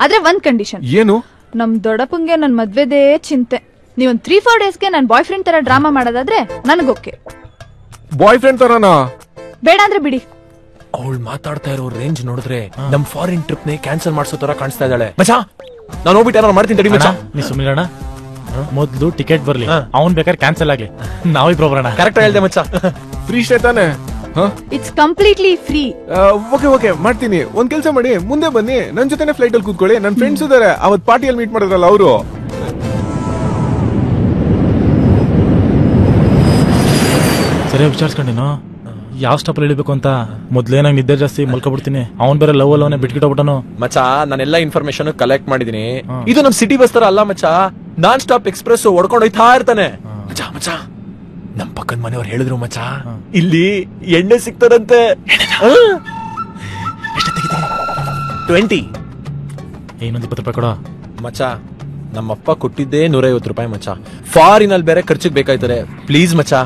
ಆದ್ರೆ ಒಂದ್ ಕಂಡೀಷನ್ ಏನು ನಮ್ ದೊಡ್ಡಪ್ಪಂಗೆ ನನ್ ಮದ್ವೆದೇ ಚಿಂತೆ ನೀವೊಂದ್ 3-4 ಡೇಸ್ಗೆ ನನ್ ಬಾಯ್ ಫ್ರೆಂಡ್ ತರ ಡ್ರಾಮಾ ಮಾಡೋದಾದ್ರೆ ನನಗೋಕೆ ಬಾಯ್ ಫ್ರೆಂಡ್ ತರನಾ ಬೇಡ ಅಂದ್ರೆ ಬಿಡಿ ಅವಳು ಮಾತಾಡ್ತಾ ಇರೋ ರೇಂಜ್ ನೋಡಿದ್ರೆ ನಮ್ ಫಾರಿನ್ ಟ್ರಿಪ್ ನೇ ಕ್ಯಾನ್ಸಲ್ ಮಾಡಿಸೋ ತರ ಕಾಣಿಸ್ತಾ ಇದ್ದಾಳೆ ಮಚಾ ನಾನು ಹೋಗ್ಬಿಟ್ಟು ಏನಾರು ಮಾಡ್ತೀನಿ ತಡಿ ಮಚಾ ನೀ ಸುಮ್ಮನೆ ಮೊದ್ಲು ಟಿಕೆಟ್ ಬರ್ಲಿ ಅವ್ನ್ ಬೇಕಾದ್ರೆ ಕ್ಯಾನ್ಸಲ್ ಆಗ್ಲಿ ನಾವಿಬ್ರು ಬರೋಣ ಕರೆಕ್ಟ್ ಹೇಳ್ದೆ ಮಚ್ಚಾ ಫ್ರೀ ಸ್ಟೇ ತಾನೆ ಇಟ್ಸ್ ಕಂಪ್ಲೀಟ್ಲಿ ಫ್ರೀ ಓಕೆ ಮಾಡ್ತೀನಿ ಒಂದ್ ಕೆಲ್ಸ ಮಾಡಿ ಮುಂದೆ ಬನ್ನಿ ನನ್ ಜೊತೆನೆ ಫ್ಲೈಟ್ ಅಲ್ಲಿ ಕೂತ್ಕೊಳ್ಳಿ ನನ್ ಫ್ರೆಂಡ್ಸ್ ಇದಾರೆ ಅವತ್ ಪಾರ್ಟಿಯಲ್ಲಿ ಮೀಟ್ ಮಾಡಿದ್ರಲ್ಲ ಅವರು ಸರಿಯಾಗಿ ವಿಚಾರಿಸ್ಕೊಂಡೇನು ಯಾವ ಸ್ಟಾಪ್ ಅಲ್ಲಿ ಇಳಿಬೇಕು ಅಂತ ಮೊದ್ಲೇನಾಗ ನಿದ್ದೆ ಜಾಸ್ತಿ ಮಲ್ಕೊಬಿಡ್ತೀನಿ ಅವ್ನ್ ಬೇರೆ ಲವ್ ಅಲ್ಲವನೇ ಬಿಟ್ಬಿಟ್ಟನು ಮಚಾ ನಾನೆಲ್ಲ ಇನ್ಫಾರ್ಮೇಶನ್ ಕಲೆಕ್ಟ್ ಮಾಡಿದೀನಿ ಇದು ನಮ್ ಸಿಟಿ ಬಸ್ ತರ ಅಲ್ಲ ಮಚಾ ನಾನ್ ಸ್ಟಾಪ್ ಎಕ್ಸ್ಪ್ರೆಸ್ ಓಡ್ಕೊಂಡು ಹೋಯ್ತಾ ಇರ್ತಾನೆ ಮಚಾ ಮಚಾ ನಮ್ ಪಕ್ಕದ ಮನೆಯವ್ರು ಹೇಳಿದ್ರು ಮಚಾ ಇಲ್ಲಿ ಎಣ್ಣೆ ಸಿಗ್ತದಂತೆ 20 ಇನ್ನೊಂದು $20 ಕೊಡ ಮಚಾ ನಮ್ಮಪ್ಪ ಕೊಟ್ಟಿದ್ದೇ $150 ಮಚಾ ಫಾರಿನ್ ಅಲ್ಲಿ ಬೇರೆ ಖರ್ಚಿಗೆ ಬೇಕಾಯ್ತದೆ ಪ್ಲೀಸ್ ಮಚಾ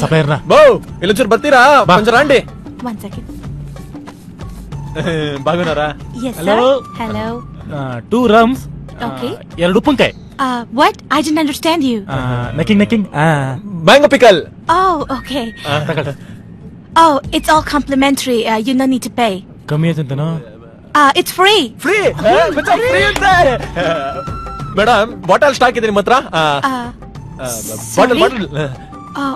ಸಪ್ಲೈರ್ನ ಬೋ ಇಲ್ಲೊಂಚೂರು ಬರ್ತೀರಾ ಪಂಚರಾಂಡಿ One second. ಬಾಗುನಾರಾ Yes, Hello. sir. Hello. 2 rums. Okay. 2 ಉಪ್ಪಿನಕಾಯಿ. What? I didn't understand you. ನೆಕ್ಕಿಂಗ್. Mango pickle. Oh, okay. Oh, it's all complimentary. You no need to pay. ಕಮ್ಮಿ ಆಯ್ತಂತನೋ? It's free. Free madam bottle stock ಇದೆ ನಿಮ್ಮ ಹತ್ರ bottle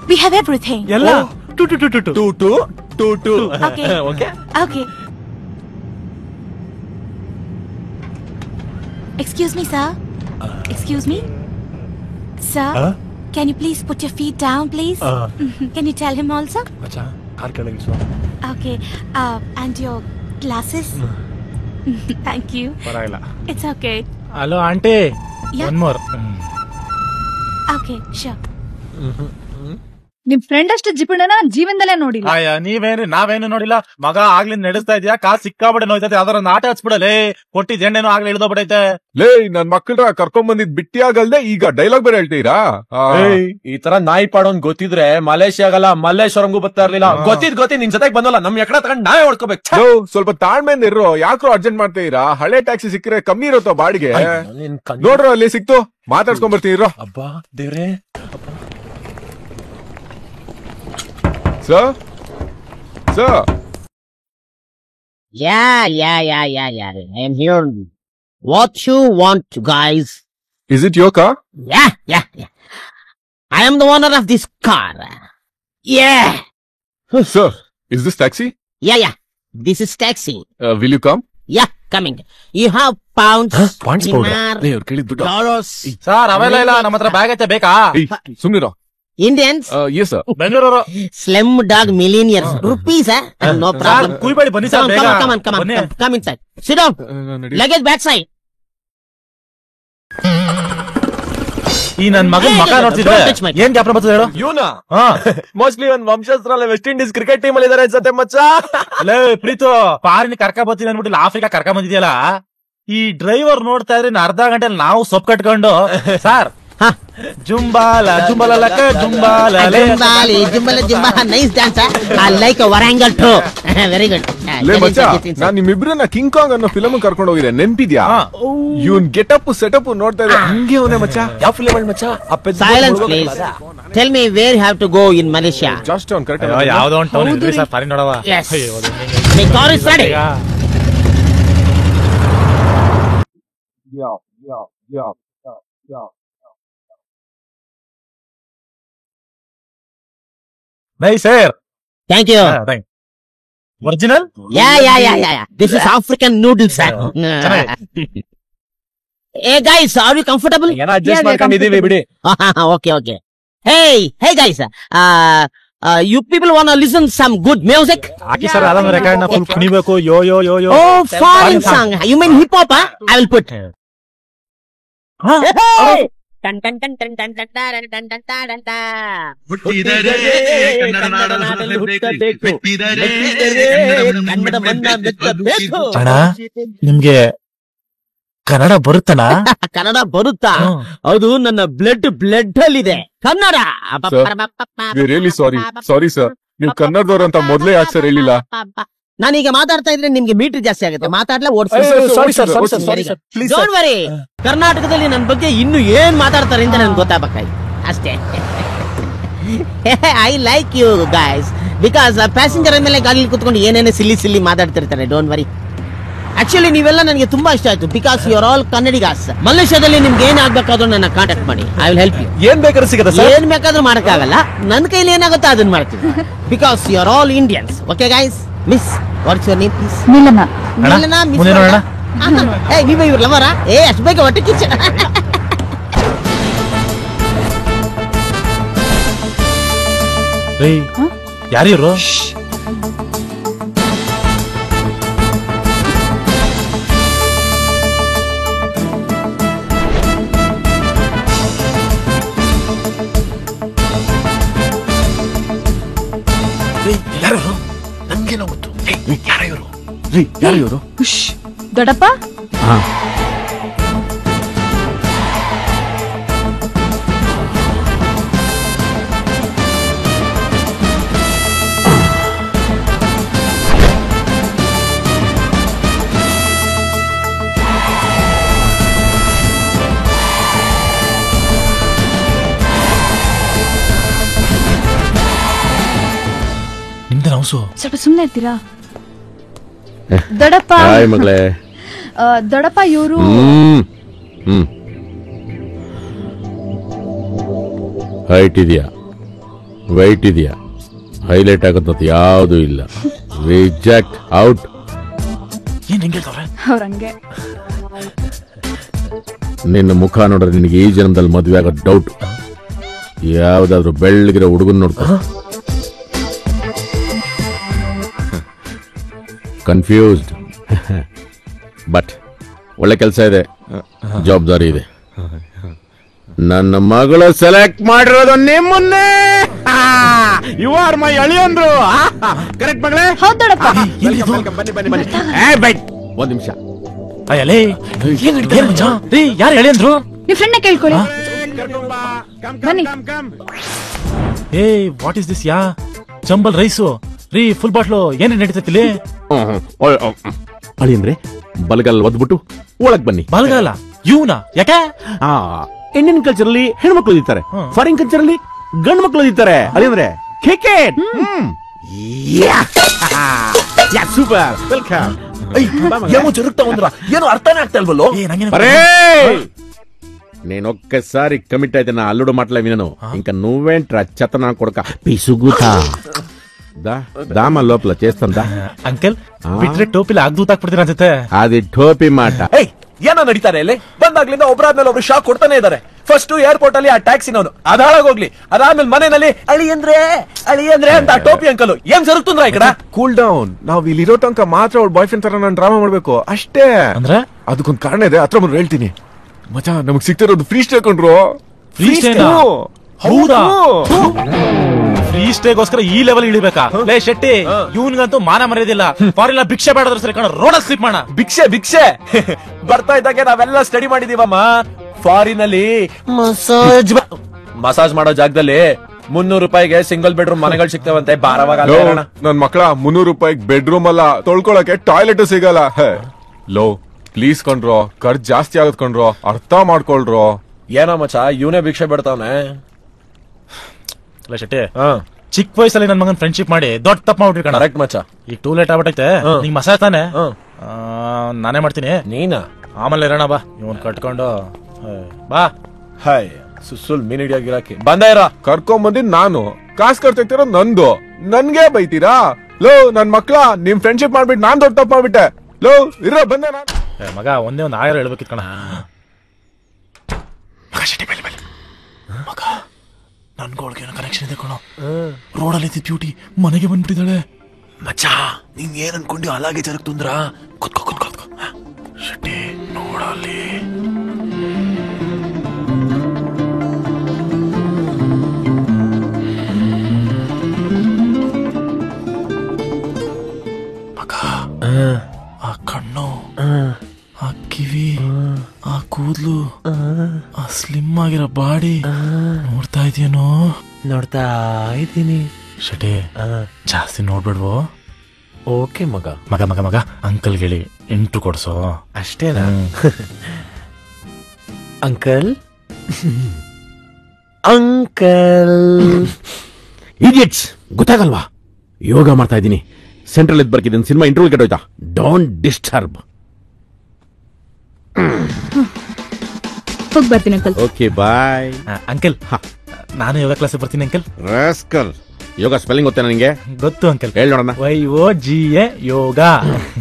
We have everything. ಎಲ್ಲ 2. Okay. Okay Okay. Excuse me, sir. Excuse me. Sir, can you please put your feet down, please? Can you tell him also? ಮಚಾ car ಕೆಳಗಿಳಿಸು. Okay. And your glasses? Thank you. ಪರವಾಗಿಲ್ಲ. It's okay. Hello aunty Yeah. One more. Okay, sure. ನಿಮ್ friend ಅಷ್ಟು ಜಿಪುಣನ ಜೀವನದಲ್ಲೇ ನೋಡಿಲ್ಲ. ಅಯ್ಯ ನೀವೇನ್ರಿ ನಾವೇನು ನೋಡಿಲ್ಲ ಮಗ ಆಗ್ಲಿಂದ ನಡೆಸ್ತಾ ಇದ್ಯಾ ಕಾಸ್ ಸಿಕ್ಕಾಬಡೆ ನೋಯ್ತೈತೆ ಅದರ ನಾಟ ಹಚ್ಬಿಡಲೇ ಕೊಟ್ಟಿ ಜೆಂಡೇನು ಆಗ್ಲೇ ಇಳ್ದೋಗ್ಬಿಡೈತೆ. ಲೇ ನನ್ ಮಕ್ಕಳ ಕರ್ಕೊಂಡ್ ಬಂದಿದ್ ಬಿಟ್ಟಿ ಆಗಲ್ದೆ ಈಗ ಡೈಲಾಗ್ ಬೇರೆ ಹೇಳ್ತೀರಾ? ಈ ತರ ನಾಯಿ ಪಾಡೋನ್ ಗೊತ್ತಿದ್ರೆ ಮಲೇಷ್ಯಾಗಲ್ಲ ಮಲ್ಲೇಶ್ವರಂಗೂ ಬರ್ತಾ ಇರ್ಲಿಲ್ಲ. ಗೊತ್ತಿದ್ ನಿನ್ ಜೊತೆಗೆ ಬಂದಲ್ಲ ನಮ್ ಎಕಡೆ ತಗೊಂಡ್ ನಾವೇ ಹೊಡ್ಕೋಬೇಕು. ಸ್ವಲ್ಪ ತಾಳ್ಮೆಯಿಂದ ಇರೋ ಯಾಕ್ರೋ ಅರ್ಜೆಂಟ್ ಮಾಡ್ತೀರಾ? ಹಳೆ ಟ್ಯಾಕ್ಸಿ ಸಿಕ್ಕರೆ ಕಮ್ಮಿ ಇರುತ್ತೋ ಬಾಡಿಗೆ. ನೋಡ್ರೋ ಅಲ್ಲಿ ಸಿಕ್ತು ಮಾತಾಡ್ಸ್ಕೊಂಡ್ ಬರ್ತೀರೋ. ಅಬ್ಬಾ ದೇವ್ರೆ. Sir? Yeah. I am here. What you want, guys? Is it your car? Yeah. I am the owner of this car. Yeah. Sir, is this taxi? Yeah. This is taxi. Will you come? Yeah, coming. You have pounds, points dinar, ಕೇಳಿದ್ಬಿಟ್ಟು dollars, sir ಅವೆಲ್ಲ ಇಲ್ಲ, ನಮ್ಮ ಹತ್ರ bag ಐತೆ, ಬೇಕಾ? ಸುಮ್ನಿರೋ. Indians, Yes, sir. Bengaluru. slim dog millionaires, rupees, no problem. ಕುಯ್ಬೇಡಿ, ಬನ್ನಿ sir, ಬೇಗ. ಬನ್ನಿ. Come inside. Sit down. Luggage back side. ಈ ನನ್ ಮಗನ್ ಮಕ ನೋಡ್ತಿದ್ರೆ Don't touch my- ಏನ್ ಜ್ಞಾಪನ ಬರ್ತದೆ ಹೇಳು? ಇವನಾ ಹಾ. ಮೋಸ್ಟ್ಲಿ ಒಂದ್ ವಂಶಸ್ಥರಲ್ಲ ವೆಸ್ಟ್ ಇಂಡೀಸ್ ಕ್ರಿಕೆಟ್ ಟೀಮ್ ಅಲ್ಲಿ ಇದಾರೆ ಅನ್ಸತ್ತೆ ಮಚ್ಚ. ಲೇ ಪ್ರೀತು, ಪಾರಿನ ಕರ್ಕ ಬರ್ತೀನಿ ಅನ್ಬಿಟ್ಟು ಆಫ್ರಿಕಾ ಕರ್ಕ ಬಂದಿದ್ಯಲ್ಲ, ಈ ಡ್ರೈವರ್ ನೋಡ್ತಾ ಇದ್ರೆ ಅರ್ಧ ಗಂಟೆ ನಾವು ಸೊಪ್ಪು ಕಟ್ಕೊಂಡು sir ಜುಂಬಾಲ ಜುಂಬಾಲಕ ಜುಂಬಾಲ Nice dancer. I like a Warangal too. Very good. ಲೇ ಮಚ್ಚ, ನಾನ್ ನಿಮ್ಮಿಬ್ರನ್ನ ಕಿಂಗ್ ಕಾಂಗ್ ಅನ್ನೋ ಫಿಲಮ್ ಕರ್ಕೊಂಡು ಹೋಗಿದ್ದೆ, ನೆನ್ಪಿದ್ಯಾ? ಇವನ್ ಗೆಟಪ್ ಸೆಟಪ್ ನೋಡ್ತಾ ಇದ್ರೆ ಹಂಗೆ ಅವನೇ ಮಚ್ಚ. ಯಾವ ಫಿಲ್ಮ್ ಅಲ್ಲಿ ಮಚ್ಚ? Silence, please. Tell me where you have to go in Malaysia. Just ಅವ್ನ್ ಕರೆಕ್ಟ್. ಯಾವ್ದೋ ಒಂದು ಟೌನ್ ಇದ್ರಿ ಸರ್, ಫಾರಿನ್ ನೋಡವ. Yes. My car is ready. Nice sir. Thank you. Original. Yeah. This is African noodles, sir. Hey guys, are you comfortable? ಏನೋ adjust ಮಾಡ್ಕೊಂಡಿದೀವಿ ಬಿಡಿ. Okay. Hey guys. You people wanna listen some good music? Hockey sir, ಅದನ್ನ record ನ full ಕುಣಿಬೇಕು. Yo yo yo yo. Oh, foreign song. You mean hip hop? I will put. Hey! Tan tan tan tan tan tan tan tan tan tan tan. ಹುಟ್ಟಿದರೆ ಕನ್ನಡ ನಾಡಲು ಹುಟ್ಟಬೇಕು, ಮೆಟ್ಟಿದರೆ ಕನ್ನಡ ಮಣ್ಣ ಮೆಟ್ಟಬೇಕು. ಅಣ್ಣ, ನಿಮ್ಗೆ ಕನ್ನಡ ಬರುತ್ತಣ್ಣ? ಕನ್ನಡ ಬರುತ್ತಾ? ಅದು ನನ್ನ ಬ್ಲಡ್ ಅಲ್ಲಿದೆ ಕನ್ನಡ. Really sorry sir. ನೀವು ಕನ್ನಡದವ್ರು ಅಂತ ಮೊದ್ಲೇ ಯಾಕೆ ಸರ್ ಹೇಳಿಲ್ಲ? ನಾನೀಗ ಮಾತಾಡ್ತಾ ಇದ್ರೆ ನಿಮ್ಗೆ ಮೀಟರ್ ಜಾಸ್ತಿ ಆಗುತ್ತೆ, ಮಾತಾಡ್ಲಾ ಸಾರಿ ಸರ್, ಡೋಂಟ್ ವರಿ. ಕರ್ನಾಟಕದಲ್ಲಿ ನನ್ನ ಬಗ್ಗೆ ಇನ್ನು ಏನ್ ಮಾತಾಡ್ತಾರೆ ಅಂತ ನನ್ಗೆ ಗೊತ್ತಾಗಬೇಕಾಗಿ ಅಷ್ಟೇ. I like you guys because passenger ಮೇಲೆ ಗಾಡಿ ಕುತ್ಕೊಂಡು ಏನೇನೇ ಸಿಲ್ಲಿ ಮಾತಾಡ್ತಿರ್ತಾರೆ. Don't worry. ಆಕ್ಚುಲಿ ನೀವೆಲ್ಲ ನನಗೆ ತುಂಬಾ ಇಷ್ಟ ಆಯ್ತು because you are all Kannadigas. ಮಲೇಷ್ಯಾದಲ್ಲಿ ನಿಮ್ಗೆ ಏನ್ ಆಗ್ಬೇಕಾದ್ರೂ ನನ್ನ ಕಾಂಟ್ಯಾಕ್ಟ್ ಮಾಡಿ, ಐ ವಿಲ್ ಹೆಲ್ಪ್ ಯು. ಏನ್ ಬೇಕಾದ್ರೂ ಸಿಗತ್ತೆ ಸರ್? ಏನ್ ಬೇಕಾದ್ರೂ ಮಾಡಕ್ಕಾಗಲ್ಲ, ನನ್ನ ಕೈಲಿ ಏನಾಗುತ್ತೋ ಅದನ್ನ ಮಾಡ್ತೀನಿ because you are all Indians. Okay guys. Miss, what's your name please? ನಿಲ್ಲನ. ಮುಂದೆ ನೋಡೋಣ. ನೀವೇ ಇವ್ರ ಲವರ? ಅಷ್ಟು ಬೇಗ ಹೊಟ್ಟೆ ಕಿಚ್ಚ. ಯಾರಿವ್ರು? ಯಾರು? ನಂಗೇನೋ ಗೊತ್ತು. ಯಾರ ಇವರು? ಯಾರು ಇವರು? ದೊಡ್ಡಪ್ಪ, ನಿಮ್ದು ಹೌಸು. ಸ್ವಲ್ಪ ಸುಮ್ನೆ ಇರ್ತೀರಾ? ದೊಡ್ಡಪ್ಪ, ಮಗಳೇ. ದೊಡ್ಡಪ್ಪ ಇವರು ಹೈಟ್ ಇದೆಯಾ, ವೈಟ್ ಇದೆಯಾ, ಹೈಲೈಟ್ ಆಗುತ್ತೆ ಯಾವುದು ಇಲ್ಲ. Reject out. ಅವ್ರಂಗೆ ನಿನ್ನ ಮುಖ ನೋಡ್ರೆ ನಿನಗೆ ಈ ಜನ್ಮದಲ್ಲಿ ಮದುವೆ ಆಗೋ ಡೌಟ್. ಯಾವ್ದಾದ್ರು ಬೆಳ್ಳಗಿರೋ ಹುಡುಗನ್ ನೋಡ್ಕೊ. ಕನ್ಫ್ಯೂಸ್ಡ್. ಬಟ್ ಒಳ್ಳೆ ಕೆಲಸ ಇದೆ, ಜವಾಬ್ದಾರಿ ಇದೆ. ನನ್ನ ಮಗಳು ಸೆಲೆಕ್ಟ್ ಮಾಡಿರೋದು ನಿಮ್ಮನ್ನೇ. ಯು ಆರ್ ಮೈ ಅಳಿಯಂದ್ರು. ಕರೆಕ್ಟ್ ಮಗಳೇ? ಬನ್ನಿ ಒಂದ್ ನಿಮಿಷ. ಯಾರು ಹೇಳಿ ಅಂದ್ರು? ನಿಮ್ ಫ್ರೆಂಡ್ ಕೇಳ್ಕೊಳ್ಳಿ. ಬನ್ನಿ. ಏ what is this? Yeah Chambal rice ರೀ, ಫುಲ್ ಬಾಟ್ಲು ಏನೇನ್ ನಡೀತೈತಿಲಿ? ಅಳಿ ಅಂದ್ರೆ ಬಲಗಾಲ್ ಒದ್ಬಿಟ್ಟು ಒಳಗ್ ಬನ್ನಿ. ಬಲಗಾಲ? ಇವನ ಯಾಕೆ? ಇಂಡಿಯನ್ ಕಲ್ಚರ್ ಅಲ್ಲಿ ಹೆಣ್ಮಕ್ಳು ಇದ್ದಾರೆ, ಫಾರಿನ್ ಕಲ್ಚರ್ ಅಲ್ಲಿ ಗಂಡು ಮಕ್ಳು ಇದ್ದಾರೆ. ಅಳಿ ಅಂದ್ರೆ ಕ್ರಿಕೆಟ್. Super, welcome. ಏನೋ ಜರುಗ್ತಾ ಒಂದ್ರ, ಏನೋ ಅರ್ಥನೇ ಆಗ್ತಾ ಇಲ್ವಲ್ಲೋ? నేను ఒక్కసారి కమిట్ అయితే నా అల్లుడు మాటలే వినను ఇంకా నువ్వేంట్రా చెత్త నా కొడుక పిసుగుతా దామ లోపల చేస్తాందా ಅಂಕಲ್ ಬಿಟ್ರೆ ಟೋಪಿಲಿ ಆಗ್ದೂತಾಕ್ಬಿಡ್ತೀರ ಅನ್ಸುತ್ತೆ. అది ಟೋಪಿ ಮಾಟ. ಏನೋ ನಡೀತಾರೆ ಇಲ್ಲಿ ಬಂದಾಗ್ಲಿಂದ ಒಬ್ರಾದ್ಮೇಲೆ ಒಬ್ರು ಶಾಕ್ ಕೊಡ್ತಾನೆ ಇದಾರೆ. ಫಸ್ಟ್ ಏರ್ಪೋರ್ಟ್ ಅಲ್ಲಿ ಆ ಟ್ಯಾಕ್ಸಿನವನು ಅದಾಳಾಗೋಗ್ಲಿ, ಅದಾದ್ಮೇಲೆ ಮನೆಯಲ್ಲಿ ಅಳಿ ಅಂದ್ರೆ ಅಂತ ಟೋಪಿ ಅಂಕಲ್ ಏನ್ ಜರುಗ್ತಂದ್ರ ಈ ಕಡೆ. ಕೂಲ್ ಡೌನ್, ನಾವ್ ಇಲ್ಲಿರೋ ತನಕ ಮಾತ್ರ ಅವ್ಳ ಬಾಯ್ ಫ್ರೆಂಡ್ ತರ ನಾನು ಡ್ರಾಮಾ ಮಾಡ್ಬೇಕು ಅಷ್ಟೇ. ಅಂದ್ರೆ ಅದಕ್ಕೊಂದ್ ಕಾರಣ ಇದೆ, ಹತ್ರ ಬಂದು ಹೇಳ್ತೀನಿ. ಮಚಾ ನಮಗ್ ಸಿಗ್ತಿರೋದು ಫ್ರೀ ಸ್ಟೇ ಕೊಂಡ್ರು. ಫ್ರೀ ಸ್ಟೇನಾ? ಹೌದಾ? ಫ್ರೀ ಸ್ಟೇಗೋಸ್ಕರ ಈ ಲೆವೆಲ್ ಇಳಿಬೇಕಾ? ಲೇ ಶೆಟ್ಟಿ, ಇವನ್ಗಂತೂ ಮಾನ ಮರ್ಯಾದಿಲ್ಲ. ಫಾರಿನ್ ಭಿಕ್ಷೆ ಬೇಡಾದ್ರು ಸರಿ ಕಣ, ರೋಡ್ ಸ್ಲಿಪ್ ಮಾಡ. ಭಿಕ್ಷೆ ಬರ್ತಾ ಇದ್ದಾಗೆ ನಾವೆಲ್ಲ ಸ್ಟಡಿ ಮಾಡಿದೀವಮ್ಮ. ಫಾರಿನ್ ಅಲ್ಲಿ ಮಸಾಜ್ ಮಾಡೋ ಜಾಗದಲ್ಲಿ 300 ರೂಪಾಯಿಗೆ ಸಿಂಗಲ್ ಬೆಡ್ರೂಮ್ ಮನೆಗಳು ಸಿಗ್ತಾವಂತೆ. ಬಾರವಾಗ ನನ್ ಮಕ್ಕಳ 300 ರೂಪಾಯಿಗೆ ಬೆಡ್ರೂಮ್ ಅಲ್ಲ, ತೊಳ್ಕೊಳಕ್ಕೆ ಟಾಯ್ಲೆಟ್ ಸಿಗಲ್ಲ. ಲೋ ಪ್ಲೀಸ್ ಕೊಂಡ್ರೋ, ಖರ್ಚು ಜಾಸ್ತಿ ಆಗತ್ ಕೊಂಡ್ರೋ, ಅರ್ಥ ಮಾಡ್ಕೊಳ್ರೋ. ಏನೋ ಮಚ್ಚ ಇವನೇ ಭಿಕ್ಷೆ ಬಿಡ್ತಾವನೆ. ಶೆಟ್ಟಿ, ಚಿಕ್ಕ ವಯಸ್ಸಲ್ಲಿ ನನ್ ಮಗನ್ ಫ್ರೆಂಡ್ಶಿಪ್ ಮಾಡಿ ದೊಡ್ಡ ತಪ್ಪ ಮಾಡ್ಬಿಟ್ರಿ ಕಣ. ಕರೆಕ್ಟ್ ಮಚ್ಚ. ಈಗ ಟೂ ಲೇಟ್ ಆಗ್ಬಿಟ್ಟೈತೆ. ನಿಂಗ್ ಮಸಾಜ್ ತಾನೆ, ನಾನೇ ಮಾಡ್ತೀನಿ. ನೀನಾ? ಆಮೇಲೆ ಇರೋಣ ಬಾ, ಇವನ್ ಕಟ್ಕೊಂಡು ಬಾ. ಹಾಯ್ ಸುಸುಲ್ ಮೀನ್ ಹಿಡಿಯಾಗಿರಾಕಿ ಬಂದ ಇರ. ಕರ್ಕೊಂಡ್ ಬಂದಿದ್ ನಾನು, ಕಾಸು ಖರ್ಚಾಗ್ತಿರೋ ನಂದು, ನನ್ಗೆ ಬೈತೀರಾ? ಲೋ ನನ್ ಮಕ್ಳ, ನಿಮ್ ಫ್ರೆಂಡ್ಶಿಪ್ ಮಾಡ್ಬಿಟ್ಟು ನಾನ್ ದೊಡ್ಡ ತಪ್ಪ ಮಾಡ್ಬಿಟ್ಟೆ. ಲೋ ಇರೋ ಬಂದೆ ಮಗ, ಒಂದೇ ಒಂದು 1000 ಹೇಳ್ಬೇಕಿತ್ ಕಣ. ಮಗ ಶೆಟ್ಟಿ ಬೈಲಿ ಮಗ, ನನ್ಗೋಳ್ಗೆ ಏನೋ ಕನೆಕ್ಷನ್ ಇದೆ ಕಣೋ. ರೋಡಲ್ಲಿ ಇದ್ದ ಬ್ಯೂಟಿ ಮನೆಗೆ ಬಂದ್ಬಿಟ್ಟಿದ್ದಾಳೆ. ಮಚ್ಚ ನೀನ್ ಏನ್ ಅನ್ಕೊಂಡಿ అలాగే జరుగుతుందిరా. ಕುತ್ಕೋ ಶೆಟ್ಟಿ ನೋಡಲ್ಲಿ. ಮಗ, ಆ ಕಣ್ಣು, ಆ ಕಿವಿ, ಆ ಕೂದ್ಲು, ಆ ಸ್ಲಿಮ್ ಆಗಿರೋ ಬಾಡಿ ನೋಡ್ತಾ ಇದೀಯನೋ? ನೋಡ್ತಾ ಇದ್ದೀನಿ. ಶೆಟ್ಟಿ ಜಾಸ್ತಿ ನೋಡ್ಬಿಡ್ವೋ? ಓಕೆ ಮಗ. ಮಗ ಅಂಕಲ್ ಹೇಳಿ ಎಂಟ್ರು ಕೊಡ್ಸೋ. ಅಷ್ಟೇನಾ? Uncle idiots, ಗೊತ್ತಾಗಲ್ವಾ? ಯೋಗ ಮಾಡ್ತಾ ಇದ್ದೀನಿ. ಸೆಂಟ್ರಲ್ ಇದ್ ಬರ್ಕಿದ್ದೀನಿ. ಸಿನಿಮಾ ಇಂಟರ್ವ್ಯೂ ಕೆಟ್ಟೋಯ್ತಾ? Don't disturb. ಹೋಗಿ ಬರ್ತೀನಿ ಅಂಕಲ್. Okay bye. ಅಂಕಲ್ ನಾನು ಯೋಗ ಕ್ಲಾಸ್ ಬರ್ತೀನಿ ಅಂಕಲ್. ರಾಸ್ಕಲ್, ಯೋಗ ಸ್ಪೆಲ್ಲಿಂಗ್ ಗೊತ್ತೇ ನನಗೆ? ಗೊತ್ತು ಅಂಕಲ್. ಹೇಳಿ ನೋಡೋಣ. YOGA yoga.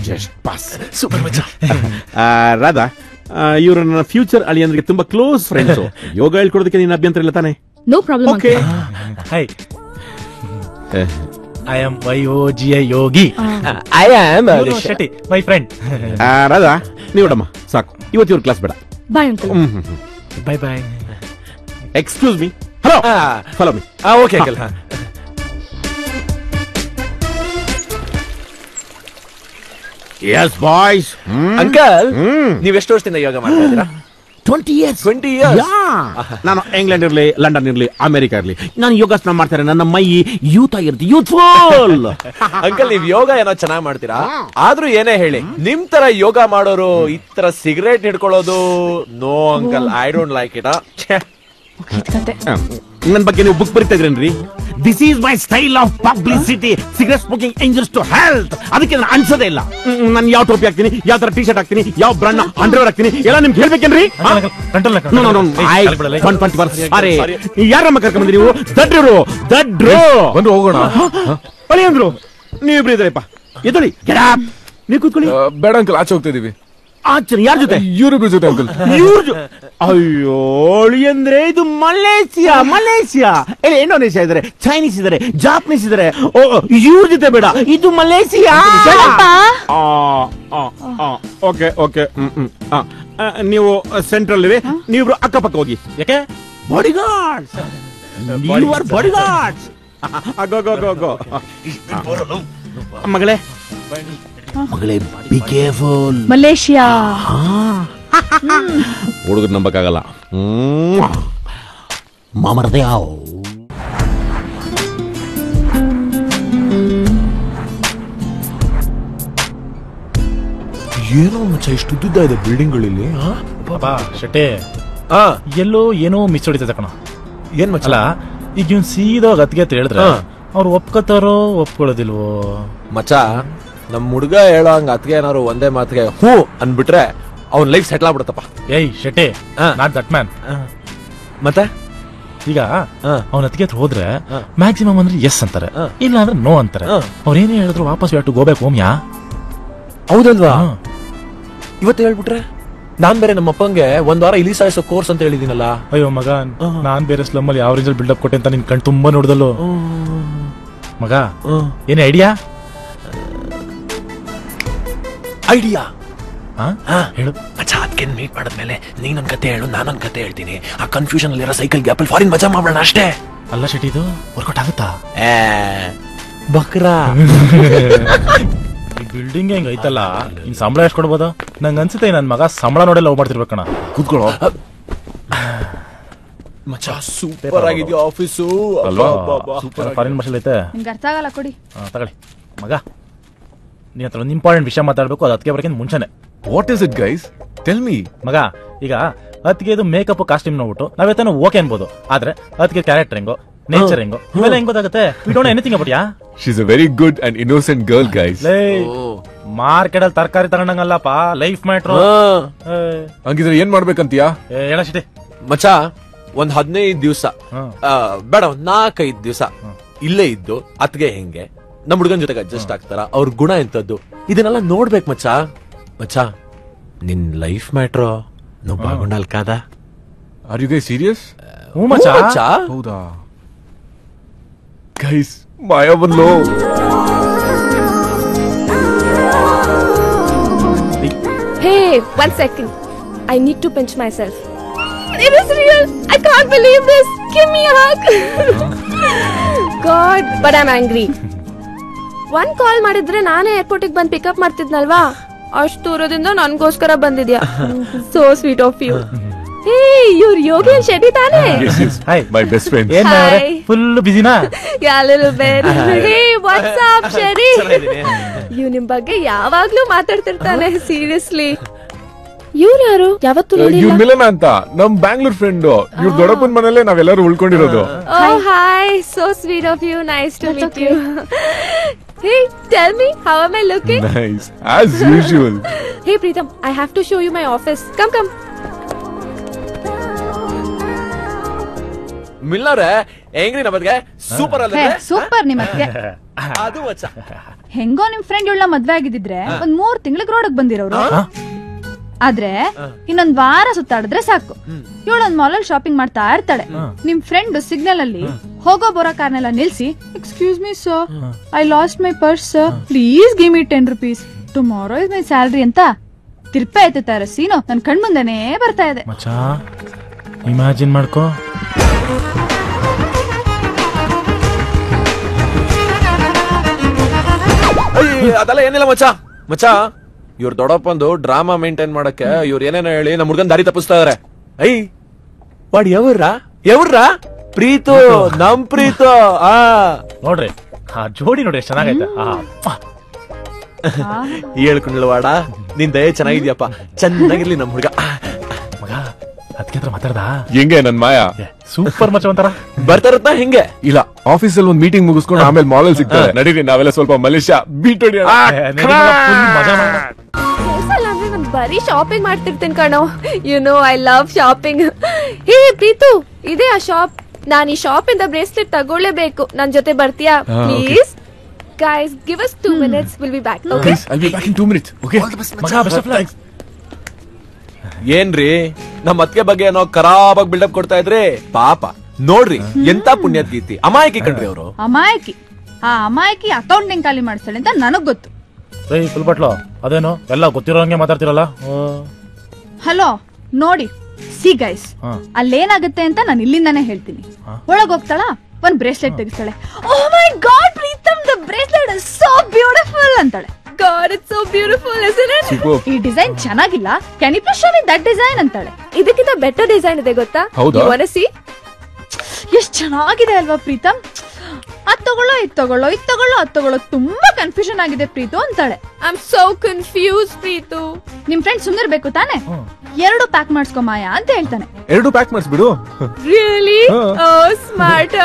Just pass. Super ಮಚ್ಚ. ರಾಧಾ, ಇವರು ನನ್ನ ಫ್ಯೂಚರ್ ಅಳಿಯಂದ್ರಿಗೆ ತುಂಬಾ ಕ್ಲೋಸ್ ಫ್ರೆಂಡ್ಸ್. ಯೋಗ ಹೇಳ್ಕೊಡೋದಕ್ಕೆ ನೀನು ಅಭ್ಯಂತರ ಇಲ್ಲ ತಾನೆ? No problem. Okay. Hi, I am YOGA Yogi. I am Shetty my friend. Radha ನೀವಡಮ್ಮ ಸಾಕು, ಇವತ್ತು ಇವ್ರ ಕ್ಲಾಸ್ ಬೇಡ. Bye uncle. Bye. Excuse me. Hello, follow me. Okay uncle. Yes boys. Uncle ನೀವ್ ಎಷ್ಟು ವರ್ಷದಿಂದ ಯೋಗ ಮಾಡ್ತಾ ಇದ್ದೀರಾ? 20 years. ನಾನು ಇಂಗ್ಲೆಂಡ್ ಇರ್ಲಿ, ಲಂಡನ್ ಇರ್ಲಿ, ಅಮೆರಿಕ ಇರ್ಲಿ, ನಾನು ಯೋಗಾಸನ ಮಾಡ್ತಾರೆ. ನನ್ನ ಮೈ ಯೂತ್ ಆಗಿರುತ್ತೆ, ಯೂತ್ಫುಲ್. ಅಂಕಲ್ ನೀವ್ ಯೋಗ ಏನೋ ಚೆನ್ನಾಗ್ ಮಾಡ್ತೀರಾ, ಆದ್ರೂ ಏನೇ ಹೇಳಿ ನಿಮ್ ತರ ಯೋಗ ಮಾಡೋರು ಈ ತರ ಸಿಗರೇಟ್ ಹಿಡ್ಕೊಳ್ಳೋದು no uncle, I don't like it. ನನ್ನ ಬಗ್ಗೆ ನೀವು ಬುಕ್ ಬರೀತಾ ಇದ್ರೇನ್ರಿ? This is my style of publicity. Cigarette smoking injurious to health. ಅದಕ್ಕೆ ನಾನು ಅನ್ಸೋದೇ ಇಲ್ಲ. ನಾನು ಯಾವ ಟೋಪಿ ಹಾಕ್ತೀನಿ, ಯಾವ ತರ ಟಿ ಶರ್ಟ್ ಹಾಕ್ತೀನಿ, ಯಾವ ಬ್ರಾಂಡ್ ಅಂಡರ್ವೇರ್ ಹಾಕ್ತೀನಿ, ಎಲ್ಲ ನಿಮ್ಗೆ ಹೇಳ್ಬೇಕೇನ್ರಿ? ಅರೆ ಯಾರಮ್ಮ ಕರ್ಕೊಂಡ್ಬಂದ್ರಿ ನೀವು? ದಡ್ರು ಬಂದು ಹೋಗೋಣ. ಅಳಿ ಅಂದ್ರು ನೀವಿಬ್ರು ಇದ್ರಪ್ಪ. ಎದಳಿ ನೀವು ಕೂತ್ಕೊಳ್ಳಿ. ಬೇಡ ಅಂಕಲ್, ಆಚೆ ಹೋಗ್ತಾ ಇದೀವಿ. ಆಚೆ ಯಾರ ಜೊತೆ? ಇವ್ರಿಬ್ರ ಜೊತೆ ಅಂಕಲ್. ಅಯ್ಯೋ ಅಂದ್ರೆ ಇದು ಮಲೇಷಿಯಾ ಇಲ್ಲ, ಇಂಡೋನೇಷಿಯಾ ಇದಾರೆ, ಚೈನೀಸ್ ಇದಾರೆ, ಜಾಪನೀಸ್ ಇದಾರೆ. ಇವ್ರ ಜೊತೆ ಬೇಡ, ಇದು ಮಲೇಷಿಯಾ. ಓಕೆ. ನೀವು ಸೆಂಟ್ರಲ್ ಇವೆ, ನೀವಿಬ್ರು ಅಕ್ಕಪಕ್ಕ ಹೋಗಿ. ಯಾಕೆ? Bodyguards. You are bodyguards. Go. ಮಗಳೇ ಬಿ ಕೇರ್ಫುಲ್. ಮಲೇಷಿಯಾ ಹುಡುಗರು ನಂಬಕ್ಕಾಗಲ್ಲ. ಮಾಮರದೇ ಏನೋ ಮಚ್ಚ ಇಷ್ಟು ಉದ್ದ ಇದೆ ಬಿಲ್ಡಿಂಗ್ ಗಳಲ್ಲಿ. ಶೆಟ್ಟಿ ಎಲ್ಲೋ ಏನೋ ಮಿಸ್ ಹೊಡಿತೈತೆ ಕಣ. ಏನ್ ಮಚ್ಚ? ಅಲ್ಲ ಈಗ ಇವ್ನು ಸೀದಾ ಅತ್ಗೆ ಅಂತ ಹೇಳಿದ್ರೆ ಅವ್ರು ಒಪ್ಕೋತಾರೋ ಒಪ್ಕೊಳ್ಳೋದಿಲ್ವೋ? ಮಚ್ಚ ನಮ್ ಹುಡ್ಗ ಹೇಳೋ ಹಂಗ ಅತ್ಗೆ ಏನಾರು ಒಂದೇ ಮಾತಿಗೆ ಹೂ ಅನ್ಬಿಟ್ರೆ ಅವ್ನ ಲೈಫ್ ಸೆಟ್ಲ್ ಆಗ್ಬಿಡತ್ತಪ್ಪ. ಏಯ್ ಶೆಟ್ಟಿ, ನಾಟ್ ದಟ್ ಮ್ಯಾನ್. ಮತ್ತೆ ಈಗ ಅವ್ನ ಅತ್ತಿಗೆ ಹತ್ರ ಹೋದ್ರೆ ಮ್ಯಾಕ್ಸಿಮಮ್ ಅಂದ್ರೆ ಎಸ್ ಅಂತಾರೆ, ಇಲ್ಲ ಅಂದ್ರೆ ನೋ ಅಂತಾರೆ. ಅವ್ರೇನೇ ಹೇಳಿದ್ರು ವಾಪಸ್ ಟು ಗೋ ಬ್ಯಾಕ್ ಹೋಮ್. ಯಾ ಹೌದಲ್ವಾ? ಇವತ್ತು ಹೇಳ್ಬಿಟ್ರೆ ನಾನ್ ಬೇರೆ ನಮ್ಮ ಅಪ್ಪಂಗೆ ಒಂದ್ ವಾರ ಇಲಿ ಸಾಯಿಸೋ ಕೋರ್ಸ್ ಅಂತ ಹೇಳಿದೀನಲ್ಲ. ಅಯ್ಯೋ ಮಗ, ನಾನ್ ಬೇರೆ ಸ್ಲಮ್ ಅಲ್ಲಿ ಯಾವ ರೇಂಜಲ್ಲಿ ಬಿಲ್ಡಪ್ ಕೊಟ್ಟೆ ಅಂತ ನಿನ್ ಕಣ್ ತುಂಬಾ ನೋಡ್ದಲ್ಲೋ ಮಗ. ಏನೇ ಐಡಿಯಾ? ಐಡಿಯಾ ಹೇಳು ಮಚ್ಚಾ. ಅದಕ್ಕೇನ್ ಮೀಟ್ ಮಾಡಿದ್ಮೇಲೆ ನೀನೊಂದ್ ಕತೆ ಹೇಳು, ನಾನೊಂದ್ ಕತೆ ಹೇಳ್ತೀನಿ. ಆ ಕನ್ಫ್ಯೂಷನ್ ಅಲ್ಲಿರೋ ಸೈಕಲ್ ಗ್ಯಾಪ್ ಅಲ್ಲಿ ಫಾರಿನ್ ಮಜಾ ಮಾಡೋಣ ಅಷ್ಟೇ. ಅಲ್ಲ ಶೆಟ್ಟಿ, ಇದು ವರ್ಕೌಟ್ ಆಗುತ್ತಾ? ಬಕ್ರಾ ಈ ಬಿಲ್ಡಿಂಗ್ ಹೆಂಗ್ ಐತಲ್ಲ, ಇನ್ ಸಂಬಳ ಎಷ್ಟು ಕೊಡ್ಬೋದ? ನಂಗೆ ಅನ್ಸುತ್ತೆ ನನ್ ಮಗ ಸಂಬಳ ನೋಡಿ ಲವ್ ಮಾಡ್ತಿರ್ಬೇಕಣ್ಣ. ಕೂತ್ಕೊಳ್ಳೋ ಮಚ್ಚಾ. ಸೂಪರ್ ಆಗಿದ್ಯಾ ಆಫೀಸು ಅಲ್ವಾ? ಸೂಪರ್ ಫಾರಿನ್ ಮಸಾಲೆ ಐತೆ. ನಿಮ್ಗೆ ಅರ್ಥ ಆಗಲ್ಲ, ಕೊಡಿ. ತಗೊಳ್ಳಿ ಮಗ, ನೀನ್ ಹತ್ರ ಒಂದು ಇಂಪಾರ್ಟೆಂಟ್ ವಿಷಯ ಮಾತಾಡ್ಬೇಕು. ಅದು ಅದಕ್ಕೆ ಬರೋಕ್ಕಿಂತ ಮುಂಚೆನೆ. What is it guys? Tell me. ಮಗ, ಈಗ ಅದಕ್ಕೆ ಇದು ಮೇಕಪ್ ಕಾಸ್ಟ್ಯೂಮ್ ನೋಡ್ಬಿಟ್ಟು ನಾವೇತನ ಓಕೆ ಅನ್ಬೋದು, ಆದ್ರೆ ಅದಕ್ಕೆ ಕ್ಯಾರೆಕ್ಟರ್ ಹೆಂಗೋ, ನೇಚರ್ ಹೆಂಗೋ, ಇವೆಲ್ಲ ಹೆಂಗ್ ಗೊತ್ತಾಗುತ್ತೆ? We don't know anything about. Yeah she is a very good and innocent girl guys. Market ಅಲ್ಲಿ ತರಕಾರಿ ತಗೊಂಡಂಗಲ್ಲಪ್ಪ, ಲೈಫ್ ಮ್ಯಾಟ್ರು. ಹಂಗಿದ್ರೆ ಏನ್ ಮಾಡ್ಬೇಕಂತೀಯಾ? ಹೇಳ ಶಿಟಿ. ಮಚ್ಚಾ, ಒಂದ್ 15 ದಿವಸ ಬೇಡ, ಒಂದ್ 4-5 ದಿವಸ ಇಲ್ಲೇ ಇದ್ದು ಅತ್ಗೆ ಹೆಂಗೆ ನಮ್ ಹುಡುಗನ್ ಜೊತೆಗೆ ಅಡ್ಜಸ್ಟ್ ಆಗ್ತಾರ, ಅವ್ರ ಗುಣ ಎಂತದ್ದು, ಇದನ್ನೆಲ್ಲ ನೋಡ್ಬೇಕು ಮಚ್ಚಾ. ಮಚ್ಚಾ, ನಿನ್ ಲೈಫ್ ಮ್ಯಾಟ್ರೋ ನಾವು ಬಾಗುಂಡಲ್ ಕಾದ. Are you guys serious? ಮಚ್ಚಾ. ಹೌದಾ ಗೈಸ್? ಮಾಯಾ ಬಂದ್ಲು. Hey, 1 second. I need to pinch myself. It is real. I can't believe this. Give me a hug. God, but I'm angry. One call ಮಾಡಿದ್ರೆ ನಾನೇ ಏರ್ಪೋರ್ಟಿಗೆ ಬಂದು ಪಿಕಪ್ ಮಾಡ್ತಿದ್ನಲ್ವಾ, ಅಷ್ಟು ದೂರದಿಂದ ನನ್ಗೋಸ್ಕರ ಬಂದಿದ್ಯಾ. So sweet of you. Hey, you're Yogi and Shetty ತಾನೆ? Yes, my best friend. Hi. Full ಬಿಸಿನಾ? Yeah, a little bit. Hey, what's up, Shetty? ಇವ್ ನಿಮ್ ಬಗ್ಗೆ ಯಾವಾಗ್ಲೂ ಮಾತಾಡ್ತಿರ್ತಾನೆ. ಸೀರಿಯಸ್ಲಿ. ಇವ್ರು ಯಾರು? ಯಾವತ್ತೂ ನೋಡಿಲ್ಲ. ಇವ್ರು ಮಿಲನ ಅಂತ ನಮ್ ಬ್ಯಾಂಗ್ಳೂರ್ ಫ್ರೆಂಡ್. ಇವ್ರ ದೊಡ್ಡಪ್ಪನ ಮನೇಲೆ ನಾವೆಲ್ಲರೂ ಉಳ್ಕೊಂಡಿರೋದು. Oh, hi. So sweet of you. Nice to meet you. Hey, tell me, how am I looking? Nice, as usual. Hey, Preetham, I have to show you my office. Come. ಮಿಲ್ಲವ್ರೆ, ಹೆಂಗ್ರಿ ನಮ್ಮದ್ಗೆ? Super ಅಲ್ಲ? Super ನಿಮ್ಮತ್ಗೆ. ಅದು ಮಚ್ಚಾ. ಹೆಂಗೋ ನಿಮ್ friend ಇವಳ ಮದ್ವೆ ಆಗಿದ್ರೆ ಒಂದ್ 3 ತಿಂಗಳಿಗೆ ರೋಡಕ್ ಬಂದಿರೋರು. ಆದ್ರೆ ಇನ್ನೊಂದ್ ವಾರ ಸುತ್ತಾಡಿದ್ರೆ ಸಾಕು, ಇವಳೊಂದ್ ಮಾಲಲ್ಲಿ ಶಾಪಿಂಗ್ ಮಾಡ್ತಾ ಇರ್ತಾಳೆ. ನಿಮ್ ಫ್ರೆಂಡ್ ಸಿಗ್ನಲ್ ಅಲ್ಲಿ ಹೋಗೋ ಬರೋ ಕಾರ್ನೆಲ್ಲ ನಿಲ್ಸಿ, excuse me sir, I lost my purse sir, please give me 10 rupees. Tomorrow is my salary ಅಂತ ತಿರ್ಪೆ ಎತ್ತುತ್ತಾರೆ. ಸೀನು ನನ್ ಕಣ್ಮುಂದೆನೇ ಬರ್ತಾ ಇದೆ. ಮಚ್ಚಾ, ಇಮ್ಯಾಜಿನ್ ಮಾಡ್ಕೋ. ಅದೆಲ್ಲ ಏನಿಲ್ಲ ಮಚ್ಚಾ. ಇವ್ರ ದೊಡ್ಡಪ್ಪಂದು ಡ್ರಾಮಾ ಮೇಂಟೈನ್ ಮಾಡಕ್ಕೆ ಇವ್ರು ಏನೇನೋ ಹೇಳಿ ನಮ್ ಹುಡುಗನ್ ದಾರಿ ತಪ್ಪಿಸ್ತಾ ಇದಾರೆ. ವಾಡ್ ಎವ್ರ ಪ್ರೀತು, ನಮ್ ಪ್ರೀತು. ನೋಡ್ರಿ ಆ ಜೋಡಿ ನೋಡಿ ಎಷ್ಟು ಚೆನ್ನಾಗೈತೆ. ಹೇಳ್ಕೊಂಡ್ವಾಡ, ನಿನ್ ದಯ ಚೆನ್ನಾಗಿದ್ಯಪ್ಪ. ಚೆನ್ನಾಗಿರ್ಲಿ ನಮ್ ಹುಡುಗ. ಮಗ, ಅದಕ್ಕೆ ಹತ್ರ ಮಾತಾಡ್ದ ಹೆಂಗೆ ನನ್ ಮಾಯಾ? ಸೂಪರ್ ಮಚ್ಚ ಒಂಥರ ಬರ್ತಾರತ್ತ ಹೆಂಗೆ? ಇಲ್ಲ, ಆಫೀಸಲ್ಲಿ ಒಂದ್ ಮೀಟಿಂಗ್ ಮುಗಿಸ್ಕೊಂಡು ಆಮೇಲೆ ಮಾಲಲ್ಲಿ ಸಿಗ್ತಾರೆ. ನಡೀರಿ, ನಾವೆಲ್ಲ ಸ್ವಲ್ಪ ಮಲೇಷ್ಯಾ ಬೀಟ್ ಹೊಡಿ. ಬರೀ ಶಾಪಿಂಗ್ ಮಾಡ್ತಿರ್ತೀನಿ ಕಣೋ. You know I love shopping. Hey Preetu, ಇದೇ ಆ ಶಾಪ್. ನಾನು ಈ ಶಾಪ್ ಇಂದ ಬ್ರೇಸ್ಲೆಟ್ ತಗೊಳ್ಳೇಬೇಕು. ನನ್ ಜೊತೆ ಬರ್ತೀಯಾ please? Guys, give us 2 minutes. We'll be back. Okay? I'll be back in 2 minutes. Okay? ಏನ್ರಿ, ನಮ್ ಅತ್ತಿಗೆ ಬಗ್ಗೆ ಏನೋ ಖರಾಬಾಗಿ ಬಿಲ್ಡಪ್ ಕೊಡ್ತಾ ಇದ್ರಿ. ಪಾಪ ನೋಡ್ರಿ, ಎಂತ ಪುಣ್ಯದ ಗೀತಿ. ಅಮಾಯಕಿ ಕಣ್ರಿ ಅವರು. ಅಮಾಯಕಿ. ಆ ಅಮಾಯಕಿ ಅಕೌಂಟಿಂಗ್ ಖಾಲಿ ಮಾಡಿಸ್ತಾಳೆ ಅಂತ ನನಗ್ ಗೊತ್ತು. ಫುಲ್ ಬಟ್ಲು ಅದೇನು ಎಲ್ಲ ಗೊತ್ತಿರೋಂಗೆ ಮಾತಾಡ್ತಿರಲ್ಲ. ಹಲೋ, ನೋಡಿ, ಸಿ ಗೈಸ್, ಅಲ್ಲೇನಾಗುತ್ತೆ ಅಂತ ನಾನು ಇಲ್ಲಿಂದಾನೇ ಹೇಳ್ತೀನಿ. ಒಳಗ್ ಹೋಗ್ತಾಳ, ಒಂದ್ ಬ್ರೇಸ್ಲೆಟ್ ತೆಗಿಸ್ತಾಳೆ. Oh my god Preetham, the bracelet is so beautiful ಅಂತಾಳೆ. God, it's so beautiful, isn't it? ಈ ಡಿಸೈನ್ ಚೆನ್ನಾಗಿಲ್ಲ, can you please show me that design ಅಂತಾಳೆ. ಇದಕ್ಕಿಂತ ಬೆಟರ್ ಡಿಸೈನ್ ಇದೆ ಗೊತ್ತಾ? You wanna see? ಎಷ್ಟ್ ಚೆನ್ನಾಗಿದೆ ಅಲ್ವಾ ಪ್ರೀತಮ್? ಅದ್ ತಗೊಳ್ಳೋ, ಇದ್ ತಗೊಳ್ಳೋ, ತುಂಬಾ ಕನ್ಫ್ಯೂಷನ್ ಆಗಿದೆ ಪ್ರೀತು ಅಂತಾಳೆ. I am so confuse Preethu. ನಿಮ್ ಫ್ರೆಂಡ್ ಸುಮ್ನಿರ್ಬೇಕು ತಾನೆ? 2 ಪ್ಯಾಕ್ ಮಾಡಿಸ್ಕೊ ಮಾಯಾ ಅಂತ ಹೇಳ್ತಾನೆ. 2 ಪ್ಯಾಕ್ ಮಾಡಿಸ್ಬಿಡು. Really? Oh, smart.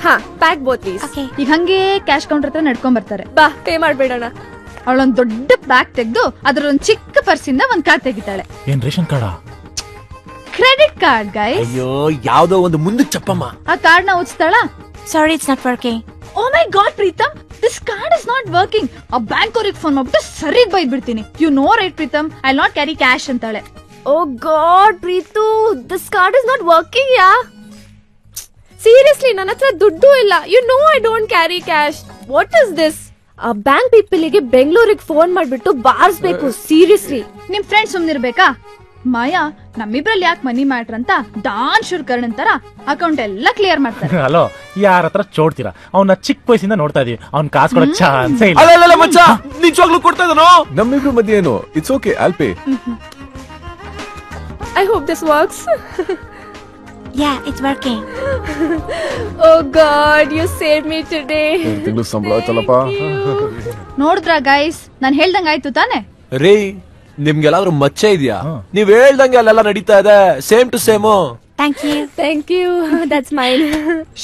ಹಾ, ಪ್ಯಾಕ್ ಬೋತ್ ಪ್ಲೀಸ್. ಈಗ ಹಂಗೆ ಕ್ಯಾಶ್ ಕೌಂಟರ್ ಹತ್ರ ನಡ್ಕೊಂಡ್ ಬರ್ತಾರೆ. ಬಾ, ಪೇ ಮಾಡ್ಬೇಡಣ. ಅವಳೊಂದ್ ದೊಡ್ಡ ಬ್ಯಾಗ್ ತೆಗ್ದು ಅದ್ರ ಒಂದ್ ಚಿಕ್ಕ ಪರ್ಸಿಂದ ಒಂದ್ ಕಾರ್ಡ್ ತೆಗಿತಾಳೆ. ಏನ್ ration card? Credit card guys. ಅಯ್ಯೋ ಯಾವ್ದೋ ಒಂದು ಮುಂದಕ್ಕೆ ಚಪ್ಪಮ್ಮ. ಆ ಕಾರ್ಡ್ ನ ಉಚ್ತಾಳ. Sorry, it's not working. Oh my god, Pritam, this card is not working. ಆ ಬ್ಯಾಂಕ್ ಅವ್ರಿಗೆ ಫೋನ್ ಮಾಡ್ಬಿಟ್ಟು ಸರಿಗ್ ಬೈದ್ಬಿಡ್ತೀನಿ. You know right, Pritam, I'll not carry cash ಅಂತಾಳೆ. Oh god, Preetu, this card is not working, yeah. Seriously, ನನ್ನ ಹತ್ರ ದುಡ್ಡು ಇಲ್ಲ. You know I don't carry cash. What is this? ಆ bank people ಗೆ ಬೆಂಗಳೂರಿಗೆ ಫೋನ್ ಮಾಡ್ಬಿಟ್ಟು ಬಾರಿಸ್ಬೇಕು. ಸೀರಿಯಸ್ಲಿ ನಿಮ್ ಫ್ರೆಂಡ್ ಸುಮ್ನಿರ್ಬೇಕಾ? ಮಾಯಾ ನಮ್ಮಿಬ್ರಲ್ಲಿ ಯಾಕೆ ಮನಿ ಮ್ಯಾಟ್ರ್ ಅಂತ ಡಾನ್ ಶುರ್ಕರ್ಣ್ ಅಂತಾರ ಅಕೌಂಟ್ ಎಲ್ಲ ಕ್ಲಿಯರ್ ಮಾಡ್ತಾರೆ. ಹಲೋ, ಯಾರ ಹತ್ರ ಚೋಡ್ತೀರಾ? ಅವ್ನ ಚಿಕ್ಕ ವಯಸ್ಸಿಂದ ನೋಡ್ತಾ ಇದೀವಿ. ಅವ್ನ್ ಕಾಸು ಕೊಡಕ್ ಚಾನ್ಸೇ ಇಲ್ಲ. ಅಲ್ಲ ಮಚ್ಚ, ನಿಜವಾಗ್ಲೂ ಕೊಡ್ತಾ ಇದನೋ? ನಮ್ಮಿಬ್ರು ಮಧ್ಯೆ ಏನು? It's okay, I'll pay. I hope this works. Yeah, it's working. Oh god, you saved me today. ತಿಂಗಳು ಸಂಬಳ ಆಯ್ತಲ್ಲಪ್ಪ. ನೋಡಿದ್ರಾ ಗೈಸ್, ನಾನ್ ಹೇಳ್ದಂಗ ಆಯ್ತು ತಾನೆ? ರೇ, ನಿಮ್ಗೆಲ್ಲಾದ್ರೂ ಮಚ್ಚೆ ಇದೆಯಾ? ನೀವ್ ಹೇಳ್ದಂಗೆ ಅಲ್ಲೆಲ್ಲ ನಡೀತಾ ಇದೆ, same to same. Thank you. That's mine.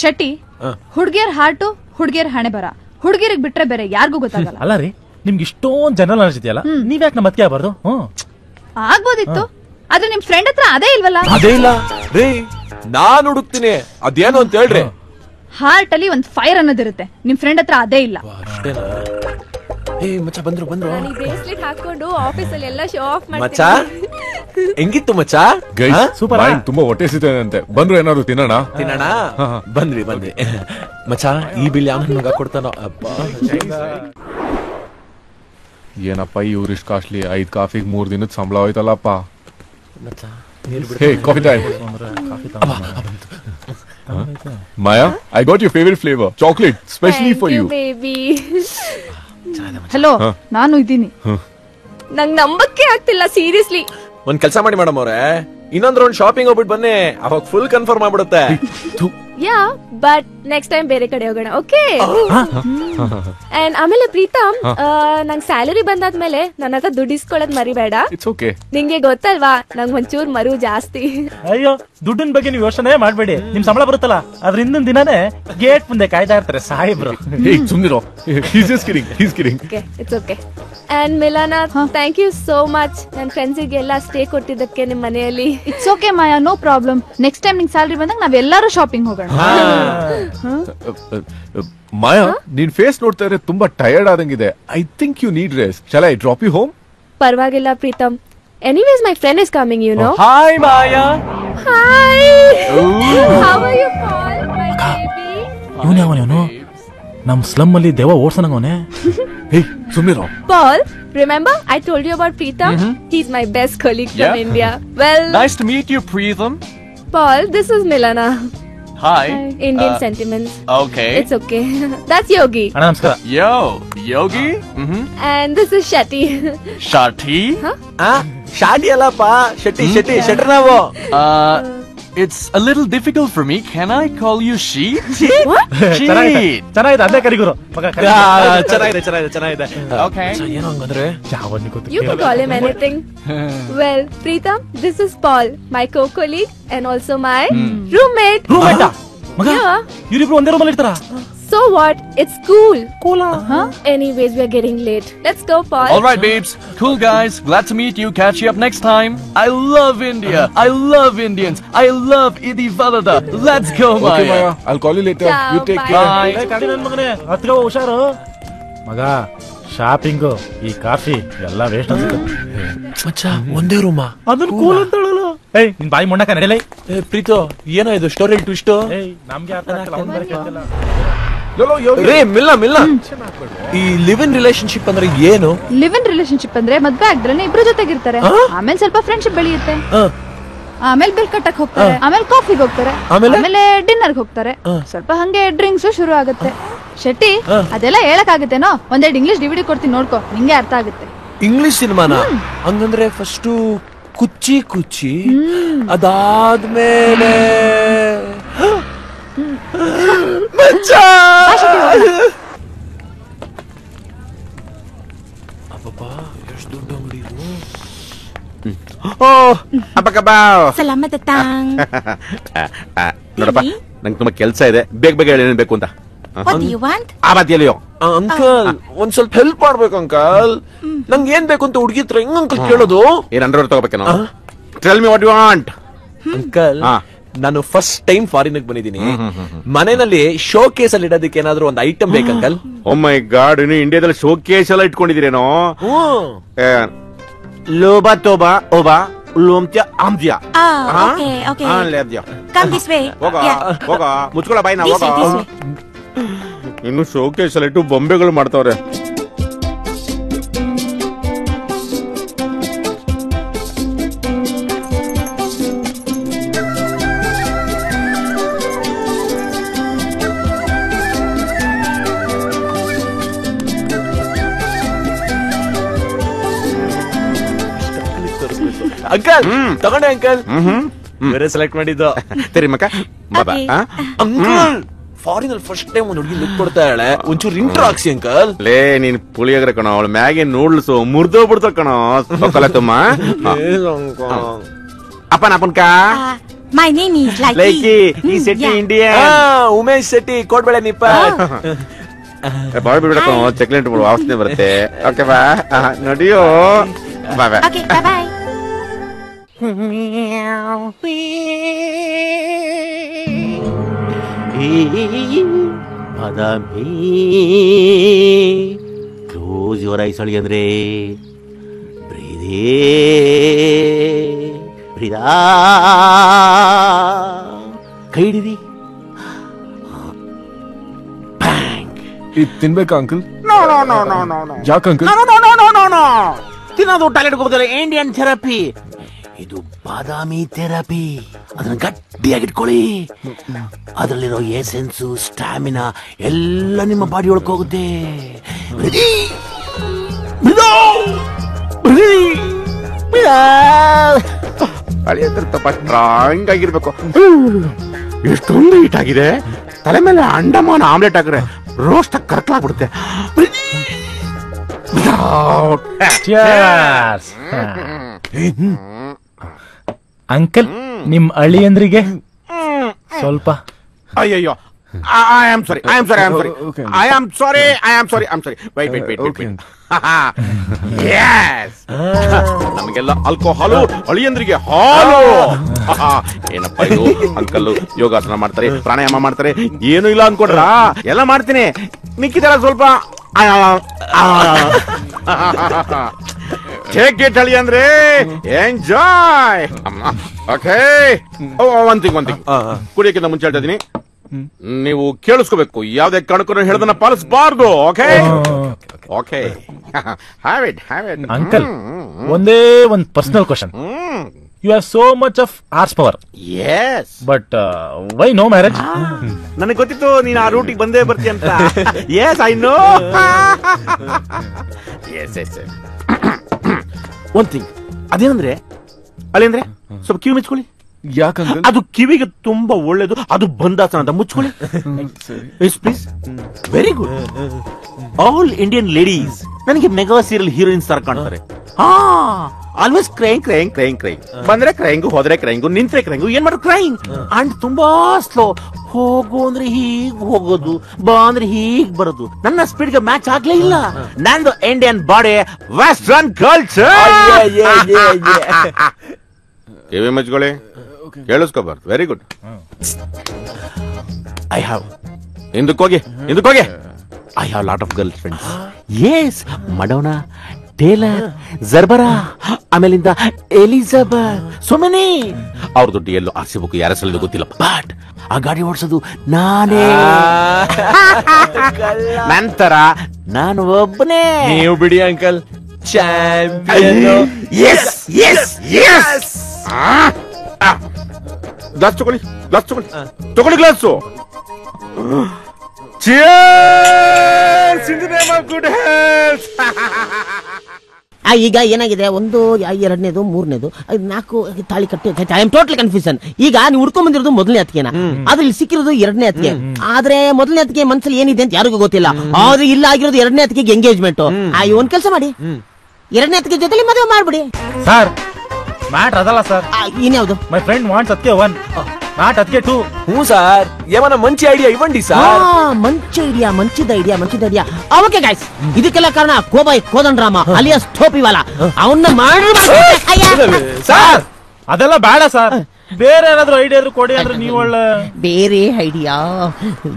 Shetty, ಹುಡ್ಗಿಯರ್ ಹಾರ್ಟು, ಹುಡ್ಗಿಯರ್ ಹಣೆ ಬರ, ಹುಡ್ಗಿಯರಿಗೆ ಬಿಟ್ರೆ ಬೇರೆ ಯಾರಿಗೂ ಗೊತ್ತಾಗಲ್ಲ. ಅಲ್ಲ ರೀ, ನಿಮ್ಗೆ ಇಷ್ಟೊಂದ್ ಜನರಲ್ ನಾಲೆಜ್ ಇದೆಯಲ್ಲ, ನೀವ್ಯಾಕೆ ನಮ್ಮ ಮತ್ತೆ ಆಗ್ಬಾರ್ದು? ಆಗ್ಬೋದಿತ್ತು, ಆದ್ರೆ ನಿಮ್ ಫ್ರೆಂಡ್ ಹತ್ರ ಅದೇ ಇಲ್ವಲ್ಲ? ಅದೇ ಇಲ್ಲ ರೇ, ನಾನ್ ಹುಡುಕ್ತೀನಿ, ಅದೇನು ಅಂತ ಹೇಳ್ರಿ. ಹಾರ್ಟ್ ಅಲ್ಲಿ ಒಂದ್ ಫೈರ್ ಅನ್ನೋದಿರುತ್ತೆ, ನಿಮ್ ಫ್ರೆಂಡ್ ಹತ್ರ ಅದೇ ಇಲ್ಲ. ಮಚ್ಚ ಬಂದ್ರು. ನಾನು ಈ ಬ್ರೇಸ್ಲೆಟ್ ಹಾಕೊಂಡು ಆಫೀಸ್ ಅಲ್ಲಿ ಎಲ್ಲ ಶೋ ಆಫ್ ಮಚ್ಚ ಮಾಡ್ತೀನಿ. ಹೆಂಗಿತ್ತು ಮಚ್ಚ? ಸೂಪರ್. ತುಂಬಾ ಹೊಟ್ಟೆ ಸಿಗ್ತದೆ ಬಂದ್ರು, ಏನಾದ್ರು ತಿನ್ನೋಣ? ಬಂದ್ವಿ. ಮಚ್ಚ, ಈ ಬಿಲ್ ಯಾವ ಮಗ ಕೊಡ್ತಾನೋ? ಏನಪ್ಪ ಇವ್ರಿಷ್ಟು ಕಾಸ್ಟ್ಲಿ? 5 ಕಾಫಿಗೆ 3 ದಿನದ ಸಂಬಳ ಹೋಯ್ತಲ್ಲಪ್ಪ. Hey, coffee time. Maya, I got your favorite flavor, chocolate, specially for you. Baby. Hello, ನಾನು ಇದ್ದೀನಿ. ನಂಗ್ ನಂಬಕ್ಕೆ ಆಗ್ತಿಲ್ಲ, ಸೀರಿಯಸ್ಲಿ. ಒಂದ್ ಕೆಲ್ಸ ಮಾಡಿ ಮೇಡಮ್ ಅವ್ರೆ, ಇನ್ನೊಂದ್ ರೌಂಡ್ ಶಾಪಿಂಗ್ ಹೋಗ್ಬಿಟ್ಟು ಬನ್ನಿ, ಅವಾಗ ಫುಲ್ ಕನ್ಫರ್ಮ್ ಆಗ್ಬಿಡುತ್ತೆ. ಯಾ, ಬಟ್ ನೆಕ್ಸ್ಟ್ ಟೈಮ್ ಬೇರೆ ಕಡೆ ಹೋಗೋಣ, ಓಕೆ? ಅಂಡ್ ಆಮೇಲೆ ಪ್ರೀತಮ್, ನಂಗ್ ಸ್ಯಾಲರಿ ಬಂದಾದ್ಮೇಲೆ ನನ್ನ ಹತ್ರ ದುಡ್ಡು ಇಸ್ಕೊಳ್ಳೋದ್ ಮರಿಬೇಡ. It's okay. ನಿಂಗೆ ಗೊತ್ತಲ್ವಾ, ನಂಗ್ ಒಂಚೂರ್ ಮರು ಜಾಸ್ತಿ. ಅಯ್ಯೋ, ದುಡ್ಡಿನ ಬಗ್ಗೆ ನೀವು ಯೋಚನೆ ಮಾಡ್ಬೇಡಿ. ನಿಮ್ ಸಂಬಳ ಬರುತ್ತಲ್ಲ, ಅದ್ರ ಹಿಂದಿನ ದಿನಾನೇ ಗೇಟ್ ಮುಂದೆ ಕಾಯ್ತಾ ಇರ್ತಾರೆ ಸಾಹೇಬ್ರು. ಸುಮ್ನಿರೋ, he's just kidding. Okay, it's okay. And Milana, thank you so much. ನನ್ನ ಫ್ರೆಂಡ್ಸಿಗೆಲ್ಲ ಸ್ಟೇ ಕೊಟ್ಟಿದ್ದಕ್ಕೆ ನಿಮ್ ಮನೆಯಲ್ಲಿ. It's okay Maya, no problem. Next time ನಿಂಗ್ ಸ್ಯಾಲರಿ ಬಂದಾಗ ನಾವೆಲ್ಲರೂ ಶಾಪಿಂಗ್ ಹೋಗೋಣ. ಮಾಯಾ, ನಿನ್ ಫೇಸ್ ನೋಡ್ತಾ ಇದ್ರೆ ತುಂಬಾ ಟಯರ್ಡ್ ಆದಂಗಿದೆ. I think you need rest. Shall I drop you home? ಪರವಾಗಿಲ್ಲ Preetham. Anyways, my friend is coming, you know. Hi, Maya. Hi. How are you, Paul, my baby? ಇವನು ನಮ್ ಸ್ಲಮ್ ಅಲ್ಲಿ ದೇವ ಓಡ್ಸನಂಗವನೆ. ಹೇ, ಸುಮ್ನಿರೋ. Paul, remember I told you about Preetham? He's my best colleague from India. Well, nice to meet you, Preetham. Paul, this is Milana. Hi. Indian sentiments. Okay. It's okay. That's Yogi. ನಮಸ್ಕಾರ. Yo, Yogi. And this is Shati. Shati. ಶಾಟಿ ಅಲ್ಲಪ್ಪ, ಶೆಟ್ರ್ ನಾವು. It's a little difficult for me. Can I call you she? What? ಚೆನ್ನಾಗಿದೆ, ಅದೇ ಕರಿಗುರು. ಚೆನ್ನಾಗಿದೆ. Okay. ಏನು ಹಂಗಂದ್ರೆ You can call him anything. Well, Preetham, this is Paul, my co-colleague and also my roommate. ಮಗ, ಇವ್ರಿಬ್ರು ಒಂದೇ ರೂಮಲ್ಲಿ ಇರ್ತಾರ? So what? It's cool. Cool, huh? Anyways, we're getting late. Let's go, Paul. All right, babes. Cool, guys. Glad to meet you. Catch you up next time. I love India. I love Indians. I love Idi Valada. Let's go, Maya. Okay, Maya. I'll call you later. Ciao, You take bye. care. Bye. ಗಾಡಿ ನನ್ ಮಗನೇ, ಹತ್ಕೋ, ಹುಷಾರು. ಮಗ, shopping, ಈ coffee ಎಲ್ಲ waste ಅನ್ಸುತ್ತೆ. ಮಚ್ಚ, ಒಂದೇ ರೂಮ. ಅದನ್ನ ಕೂಲ್ ಅಂತ ಹೇಳಲ್ಲ. ಏಯ್, ನಿನ್ ಬಾಯಿ ಮೊಂಡಕ ನಡೆಯಲೇ. ಪ್ರೀತು, ಏನೋ ಇದು ಸ್ಟೋರಿ ಟ್ವಿಸ್ಟ್? ಏಯ್, ನಮ್ಗೆ ಅರ್ಥ ಆಗ್ತಿಲ್ಲ, ಅವ್ನ್ ಬೇರೆ ಕೇಳ್ತಿಲ್ಲ. ರೇ, ಮಿಲ್ಲ ಈ ಲಿವ್ ಇನ್ ರಿಲೇಶನ್ಶಿಪ್ ಅಂದ್ರೆ ಏನು? ಲಿವ್ ಇನ್ ರಿಲೇಶನ್ಶಿಪ್ ಅಂದ್ರೆ ಮದ್ವೆ ಆಗ್ದ್ರೆ ಇಬ್ರು ಜೊತೆಗಿರ್ತಾರೆ, ಆಮೇಲೆ ಸ್ವಲ್ಪ ಫ್ರೆಂಡ್ಶಿಪ್ ಬೆಳೆಯುತ್ತೆ, ಆಮೇಲೆ ಬಿಲ್ ಕಟ್ಟಕ್ ಹೋಗ್ತಾರೆ, ಆಮೇಲೆ ಕಾಫಿಗೆ ಹೋಗ್ತಾರೆ, ಆಮೇಲೆ ಡಿನ್ನರ್ಗೆ ಹೋಗ್ತಾರೆ, ಸ್ವಲ್ಪ ಹಂಗೆ ಡ್ರಿಂಕ್ಸ್ ಶುರು ಆಗುತ್ತೆ. ಶೆಟ್ಟಿ, ಅದೆಲ್ಲ ಹೇಳಕ್ ಆಗುತ್ತೇನೋ? ಒಂದೆರಡು ಇಂಗ್ಲಿಷ್ ಡಿವಿಡಿ ಕೊಡ್ತೀನಿ, ನೋಡ್ಕೋ, ನಿಂಗೆ ಅರ್ಥ ಆಗುತ್ತೆ. ಇಂಗ್ಲಿಷ್ ಸಿನಿಮಾನ? ಹಂಗಂದ್ರೆ ಫಸ್ಟು ಕುಚ್ಚಿ, ಅದಾದ್ಮೇಲೆ Salamat datang. ನೋಡಪ್ಪ, ನಂಗೆ ತುಂಬಾ ಕೆಲಸ ಇದೆ, ಬೇಗ ಹೇಳಿ ಏನೇನ್ ಬೇಕು ಅಂತ. What do you want? ಆಬತ್ತಿಯಲ್ಲಿಯೋ ಅಂಕಲ್ ಒಂದ್ ಸ್ವಲ್ಪ ಹೆಲ್ಪ್ ಮಾಡ್ಬೇಕು ಅಂಕಲ್. ನಂಗೆ ಏನ್ ಬೇಕು ಅಂತ ಹುಡುಗಿತ್ರ ಹೆಂಗ್ ಅಂಕಲ್ ಕೇಳೋದು? ಏನ್ ಅಂಡರ್ವೇರ್ ತಗೋಬೇಕೇನೋ? Tell me what you want. Uncle ನಾನು ಫಸ್ಟ್ ಟೈಮ್ ಫಾರಿನ್ ಬಂದಿದ್ದೀನಿ. ಮನೆಯಲ್ಲಿ ಶೋ ಕೇಸ್ ಅಲ್ಲಿ ಇಡೋದಕ್ಕೆ ಏನಾದ್ರು ಒಂದು ಐಟಮ್ ಬೇಕಂಕಲ್. ಓ ಮೈ ಗಾಡ್, ಇನ್ನು ಇಂಡಿಯಾದಲ್ಲಿ ಶೋ ಕೇಸ್ ಎಲ್ಲ ಇಟ್ಕೊಂಡಿದ್ದೀರೇನೋ? ಲೋಬಾ Toba ಓಬಾ ಲೋಮ್ತ್ಯ ಆಮ್ತ್ಯ. Okay. Come this way. ಹೋಗ ಮುಚ್ಕೊಳ್ಳ ಬಾಯ್ನ. This way. ಇನ್ನು ಶೋ ಕೇಸ್ ಎಲ್ಲ ಇಟ್ಟು ಬೊಂಬೆಗಳು ಮಾಡ್ತಾವ್ರೆ. ಅಂಕಲ್ ತಗೊಂಡೆ ಅಂಕಲ್. ಬೇರೆ ಸೆಲೆಕ್ಟ್ ಮಾಡಿದ್ದು ತೆರಿ ಮಕ್ಕ ಬಾಬಾ. ಅಂಕಲ್ ಫಾರಿನ್ ಅಲ್ಲಿ ಫಸ್ಟ್ ಟೈಮ್ ಒಂದು ಹುಡುಗಿ ಲುಕ್ ಕೊಡ್ತಾ ಇದ್ದಾಳೆ, ಒಂಚೂರು ಇಂಟ್ರೋ ಹಾಕ್ಸಿ ಅಂಕಲ್. ಲೇ ನೀನ್ ಪುಳಿಯೋಗರೆ ಕಣೋ, ಅವಳು ಮ್ಯಾಗೆ ನೂಡ್ಲ್ಸು ಮುರ್ದೋಗ್ಬಿಡ್ತಾವ ಕಣೋ. ಸೊಕ್ಕಲ್ಲ ತುಮ್ಮ ಅಪ್ಪನ ಅಪ್ಪನ್ಕ. My name is ಲೈಕಿ ಈ ಸೆಟ್ಟಿ ಇಂಡಿಯಾ ಉಮೇಶ್ ಶೆಟ್ಟಿ ಕೋಟ್ಬೇಳೆ ನಿಪ್ಪ. ಬಾಯ್ ಬಿಡ್ಬೇಕು, ಚಕ್ಲೇಟ್ ವಾಸನೆ ಬರುತ್ತೆ. ಓಕೆ ಬಾ ನಡಿಯೋ. Bye bye. Okay, bye bye. ಬಾದಾಮಿ ಕ್ಲೋಸ್ ಯುವರ್ ಐಸ್ ಅಳಿ ಅಂದ್ರೆ ಬ್ರೀದೇ ಬ್ರೀದಾ ಕೈ ಹಿಡಿದಿ. ಇದು ತಿನ್ಬೇಕಾ ಅಂಕಲ್? ಯಾಕೆ ಅಂಕಲ್? ತಿನ್ನೋದು ಟಾಯ್ಲೆಟ್ ಹೋಗೋದಿಲ್ಲ. ಇಂಡಿಯನ್ ಥೆರಪಿ ಇದು, ಬಾದಾಮಿ ಥೆರಪಿ. ಅದನ್ನ ಗಟ್ಟಿಯಾಗಿಟ್ಕೊಳ್ಳಿ. ಅದರಲ್ಲಿರೋ ಎಸೆನ್ಸು ಸ್ಟಾಮಿನಾ ಎಲ್ಲ ನಿಮ್ಮ ಬಾಡಿ ಒಳಗೆ ಹೋಗುತ್ತೆ. ಸ್ಟ್ರಾಂಗ್ ಆಗಿರ್ಬೇಕು. ಎಷ್ಟೊಂದು ಹೀಟ್ ಆಗಿದೆ. ತಲೆ ಮೇಲೆ ಅಂಡಮಾನ ಆಮ್ಲೆಟ್ ಹಾಕ್ರೆ ರೋಸ್ಟ್ ಕರ್ಕಲಾಗ್ಬಿಡುತ್ತೆ. ಅಂಕಲ್ ನಿಮ್ ಅಳಿಯಂದ್ರಿಗೆ ಸ್ವಲ್ಪ. ಅಯ್ಯೋ I am sorry. Wait. Yes. ನಮಗೆಲ್ಲ ಆಲ್ಕೋಹಾಲು, ಅಳಿಯಂದ್ರಿಗೆ ಹಾಲು. ಏನಪ್ಪ ಇದು? ಅಂಕಲ್ ಯೋಗಾಸನ ಮಾಡ್ತಾರೆ, ಪ್ರಾಣಾಯಾಮ ಮಾಡ್ತಾರೆ, ಏನು ಇಲ್ಲ ಅನ್ಕೊಡ್ರ? ಎಲ್ಲ ಮಾಡ್ತೀನಿ. ಮಿಕ್ಕಿದೆಲ್ಲ ಸ್ವಲ್ಪ ಟೇಕ್ ಇಟ್ ಅಳಿಯಂದ್ರೆ ಎಂಜಾಯ್. ಓಕೆ, ಒನ್ ಥಿಂಗ್ ಕುಡಿಯಕ್ಕಿಂತ ಮುಂಚೆ ಹೇಳ್ತಾ ಇದೀನಿ, ನೀವು ಕೇಳಿಸ್ಕೋಬೇಕು. ಯಾವ್ದೇ ಕಾರಣಕ್ಕೂ ಹೇಳದನ್ನ ಪಾಲಿಸಬಾರ್ದು. Okay okay. Have it. Uncle ಒಂದೇ ಒಂದು personal question. You have so much of horse power. Yes, but why no marriage? ನನಗೆ ಗೊತ್ತಿತ್ತು ನೀನು ಆ ರೂಟಿಗೆ ಬಂದೇ ಬರ್ತೀಯ ಅಂತ. Yes I know. Yes one thing ಅದೇನಂದ್ರೆ ಅಲ್ಲೇಂದ್ರೆ ಸ್ವಲ್ಪ ಕಿವಿ ಮೆಚ್ಕೊಳ್ಳಿ. ಯಾಕಂದ್ರೆ ಅದು ಕಿವಿಗೆ ತುಂಬಾ ಒಳ್ಳೇದು. ಅದು ಬಂದಾಸನ ಅಂತ ಮುಚ್ಕೊಳ್ಳಿ. Please. Very good. All Indian ladies ನನಗೆ ಮೆಗಾ ಸೀರಿಯಲ್ ಹೀರೋಯಿನ್ಸ್ ತರ ಕಾಣ್ತಾರೆ. Always crying. ಬಂದ್ರೆ ಕ್ರೈಂಗ್, ಹೋದ್ರೆ ಕ್ರೈಂಗ್, ನಿಂತ್ರೆ ಕ್ರೈಂಗ್, ಏನ್ ಮಾಡೋದು ಕ್ರೈಂಗ್. ಅಂಡ್ ತುಂಬಾ ಸ್ಲೋ. ಹೋಗು ಅಂದ್ರೆ ಹೀಗ್ ಹೋಗೋದು, ಬಾ ಅಂದ್ರೆ ಹೀಗ್ ಬರೋದು. ನನ್ನ ಸ್ಪೀಡ್ ಗೆ ಮ್ಯಾಚ್ ಆಗ್ಲೇ ಇಲ್ಲ. ನಂದು ಇಂಡಿಯನ್ ಬಾಡಿ, ವೆಸ್ಟರ್ನ್ ಕಲ್ಚರ್. ಕಿವಿ ಮುಚ್ಕೊಳ್ಳಿ, ಕೇಳಿಸ್ಕೋಬಾರ್ದು. Very good. ಐ ಹ್ಯಾವ್ ಹಿಂದಕ್ಕೋಗಿ I have lot of girl friends. Yes, Madonna, Taylor, ಜರ್ಬರಾ, ಆಮೇಲಿಂದ ಎಲಿಜಬೆತ್, ಸೋ ಮೆನಿ. ಅವ್ರ ದುಡ್ಡು ಎಲ್ಲೋ ಆರ್ಸಿಬೇಕು, ಯಾರ ಸಲ ಗೊತ್ತಿಲ್ಲ. ಬಟ್ ಆ ಗಾಡಿ ಓಡಿಸೋದು ನಾನೇ. ನಂತರ ನಾನು ಒಬ್ಬನೇ. ನೀವು ಬಿಡಿ ಅಂಕಲ್, ಚಾಂಪಿಯನ್. ಗ್ಲಾಸ್ ತಗೊಳ್ಳಿ glass. Cheers in the name of good health. ಈಗ ಏನಾಗಿದೆ, ಒಂದು ಎರಡನೇದು ಮೂರನೇದು ನಾಲ್ಕು ತಾಳಿ ಕಟ್ಟಿ ಐ ಆಮ್ ಟೋಟಲ್ ಕನ್ಫ್ಯೂಷನ್. ಈಗ ನೀವು ಹುಡ್ಕೊಂಡ್ ಬಂದಿರೋದು ಮೊದಲನೇ ಅತ್ತಿಗೆನ, ಅದ್ರಲ್ಲಿ ಸಿಕ್ಕಿರೋದು ಎರಡನೇ ಅತ್ತಿಗೆ. ಆದ್ರೆ ಮೊದಲನೇ ಅತ್ತಿಗೆ ಮನ್ಸಲ್ಲಿ ಏನಿದೆ ಅಂತ ಯಾರಿಗೂ ಗೊತ್ತಿಲ್ಲ. ಆದ್ರೆ ಇಲ್ಲ ಆಗಿರೋದು ಎರಡನೇ ಅತ್ತಿಗೆ ಎಂಗೇಜ್ಮೆಂಟ್. ಒಂದ್ ಕೆಲಸ ಮಾಡಿ, ಎರಡನೇ ಅತ್ತಿಗೆ ಜೊತೆಲಿ ಮದುವೆ ಮಾಡ್ಬಿಡಿ. ಸರ್ ಮ್ಯಾಟ್ರ್ ಅದಲ್ಲ ಸರ್. ಇನ್ಯಾವುದು? ಮೈ ಫ್ರೆಂಡ್ ವಾಂಟ್ಸ್ ಅತ್ತಿಗೆ ಒನ್. ನಾಟ್ ಅದಕ್ಕೆ ಟೂ. ಹ್ಞೂ ಸರ್, ಏಮನ ಮಂచి ಐಡಿಯಾ ಇವಂಡಿ ಸರ್. ಮಂಚಿದ ಐಡಿಯಾ. ಓಕೆ ಗೈಸ್, ಇದಕ್ಕೆಲ್ಲ ಕಾರಣ ಕೋಬಾಯ್ ಕೋದಂಡ್ರಾಮ ಅಲಿಯಾಸ್ ಟೋಪಿವಾಲ. ಅವನ್ನ ಸರ್ ಅದೆಲ್ಲ ಬೇಡ ಸರ್, ಬೇರೆ ಏನಾದ್ರು ಐಡಿಯಾ ಇದ್ರು ಕೊಡಿ ಅಂದ್ರೆ ನೀವು ಒಳ್ಳೆ. ಬೇರೆ ಐಡಿಯಾ?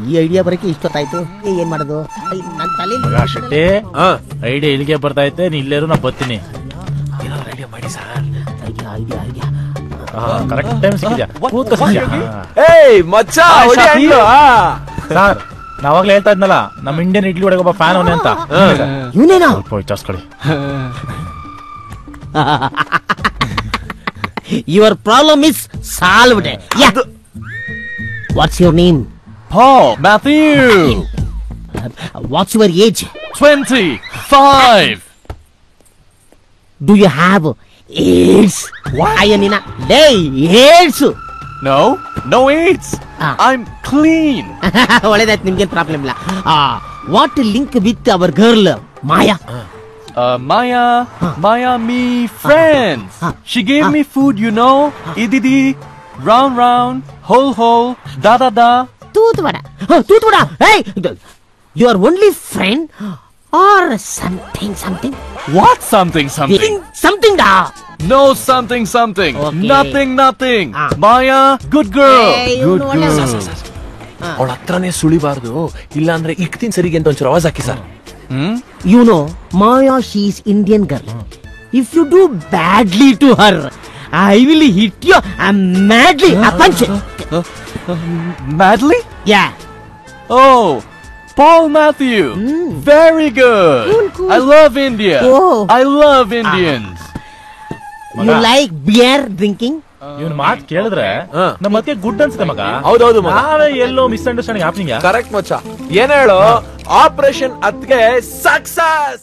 ಈ ಐಡಿಯಾ ಬರಕ್ಕೆ ಇಷ್ಟೊತ್ತಾಯ್ತು, ಏನ್ ಮಾಡೋದು ನನ್ನ ತಲೆ. ಶೆಟ್ಟಿ, ಐಡಿಯಾ ಇಲ್ಲಿಗೆ ಬರ್ತೈತೆ, ನೀ ಇಲ್ಲೇರು ನಾ ಬರ್ತೀನಿ. ಐಡಿಯಾ ಮಾಡಿ ಸರ್. ಐಡಿಯಾ ಕರೆಕ್ಟ್ ಟೈಮ್ ಸಿಕ್ಕಿದ್ಯಾ? ಸರ್ ನಾವಾಗ್ಲೇ ಹೇಳ್ತಾ ಇದ್ನಲ್ಲ, ನಮ್ ಇಂಡಿಯನ್ ಇಡ್ಲಿ ಒಳಗೆ ಒಬ್ಬ ಫ್ಯಾನ್ ಅವನೇ ಅಂತ. ಇವನೇನಾ? ವಿಚಾರಿಸ್ಕೊಳ್ಳಿ. Your problem is solved. Yeah. What's your name? Paul Matthew. What's your age? 25. Do you have AIDS? What? Ayanina. Hey, AIDS. No AIDS. I'm clean. ಒಳ್ಳೆದಾಯ್ತು, ನಿಮ್ಗೇನ್ ಪ್ರಾಬ್ಲಮ್ ಇಲ್ಲ. What link with our girl Maya? Maya, me friends. She gave me food, you know. Ididi, round, hole, da. Tutwada. Hey, you are only friend or something? What something? Something da. No something. Okay. Nothing. Maya, good girl. Hey, Good girl. ಅವಳ ಹತ್ರನೇ ಸುಳಿಬಾರ್ದು, ಇಲ್ಲಾಂದ್ರೆ ಇಕ್ತಿನ್ ಸರಿಗೆ ಅಂತ ಒಂಚೂರು ಆವಾಜ್ ಹಾಕಿ sir. You know, Maya, she is Indian girl. If you do badly to her, I will hit you madly. A punch. Madly? Yeah. Oh, Paul Matthew. Very good. Cool. I love India. Oh. I love Indians. You like beer drinking? ಇವನ್ ಮಾತ್ ಕೇಳಿದ್ರೆ ನಮ್ಮ ಮತ್ತೆ good ಅನ್ಸುತ್ತೆ ಮಗ. ಹೌದೌದು ಮಗ. ನಾವೇ ಎಲ್ಲೋ misunderstanding happening. Correct ಮಚ್ಚ. ಏನ್ ಹೇಳು, ಆಪರೇಷನ್ ಅತ್ಗೆ ಸಕ್ಸಸ್.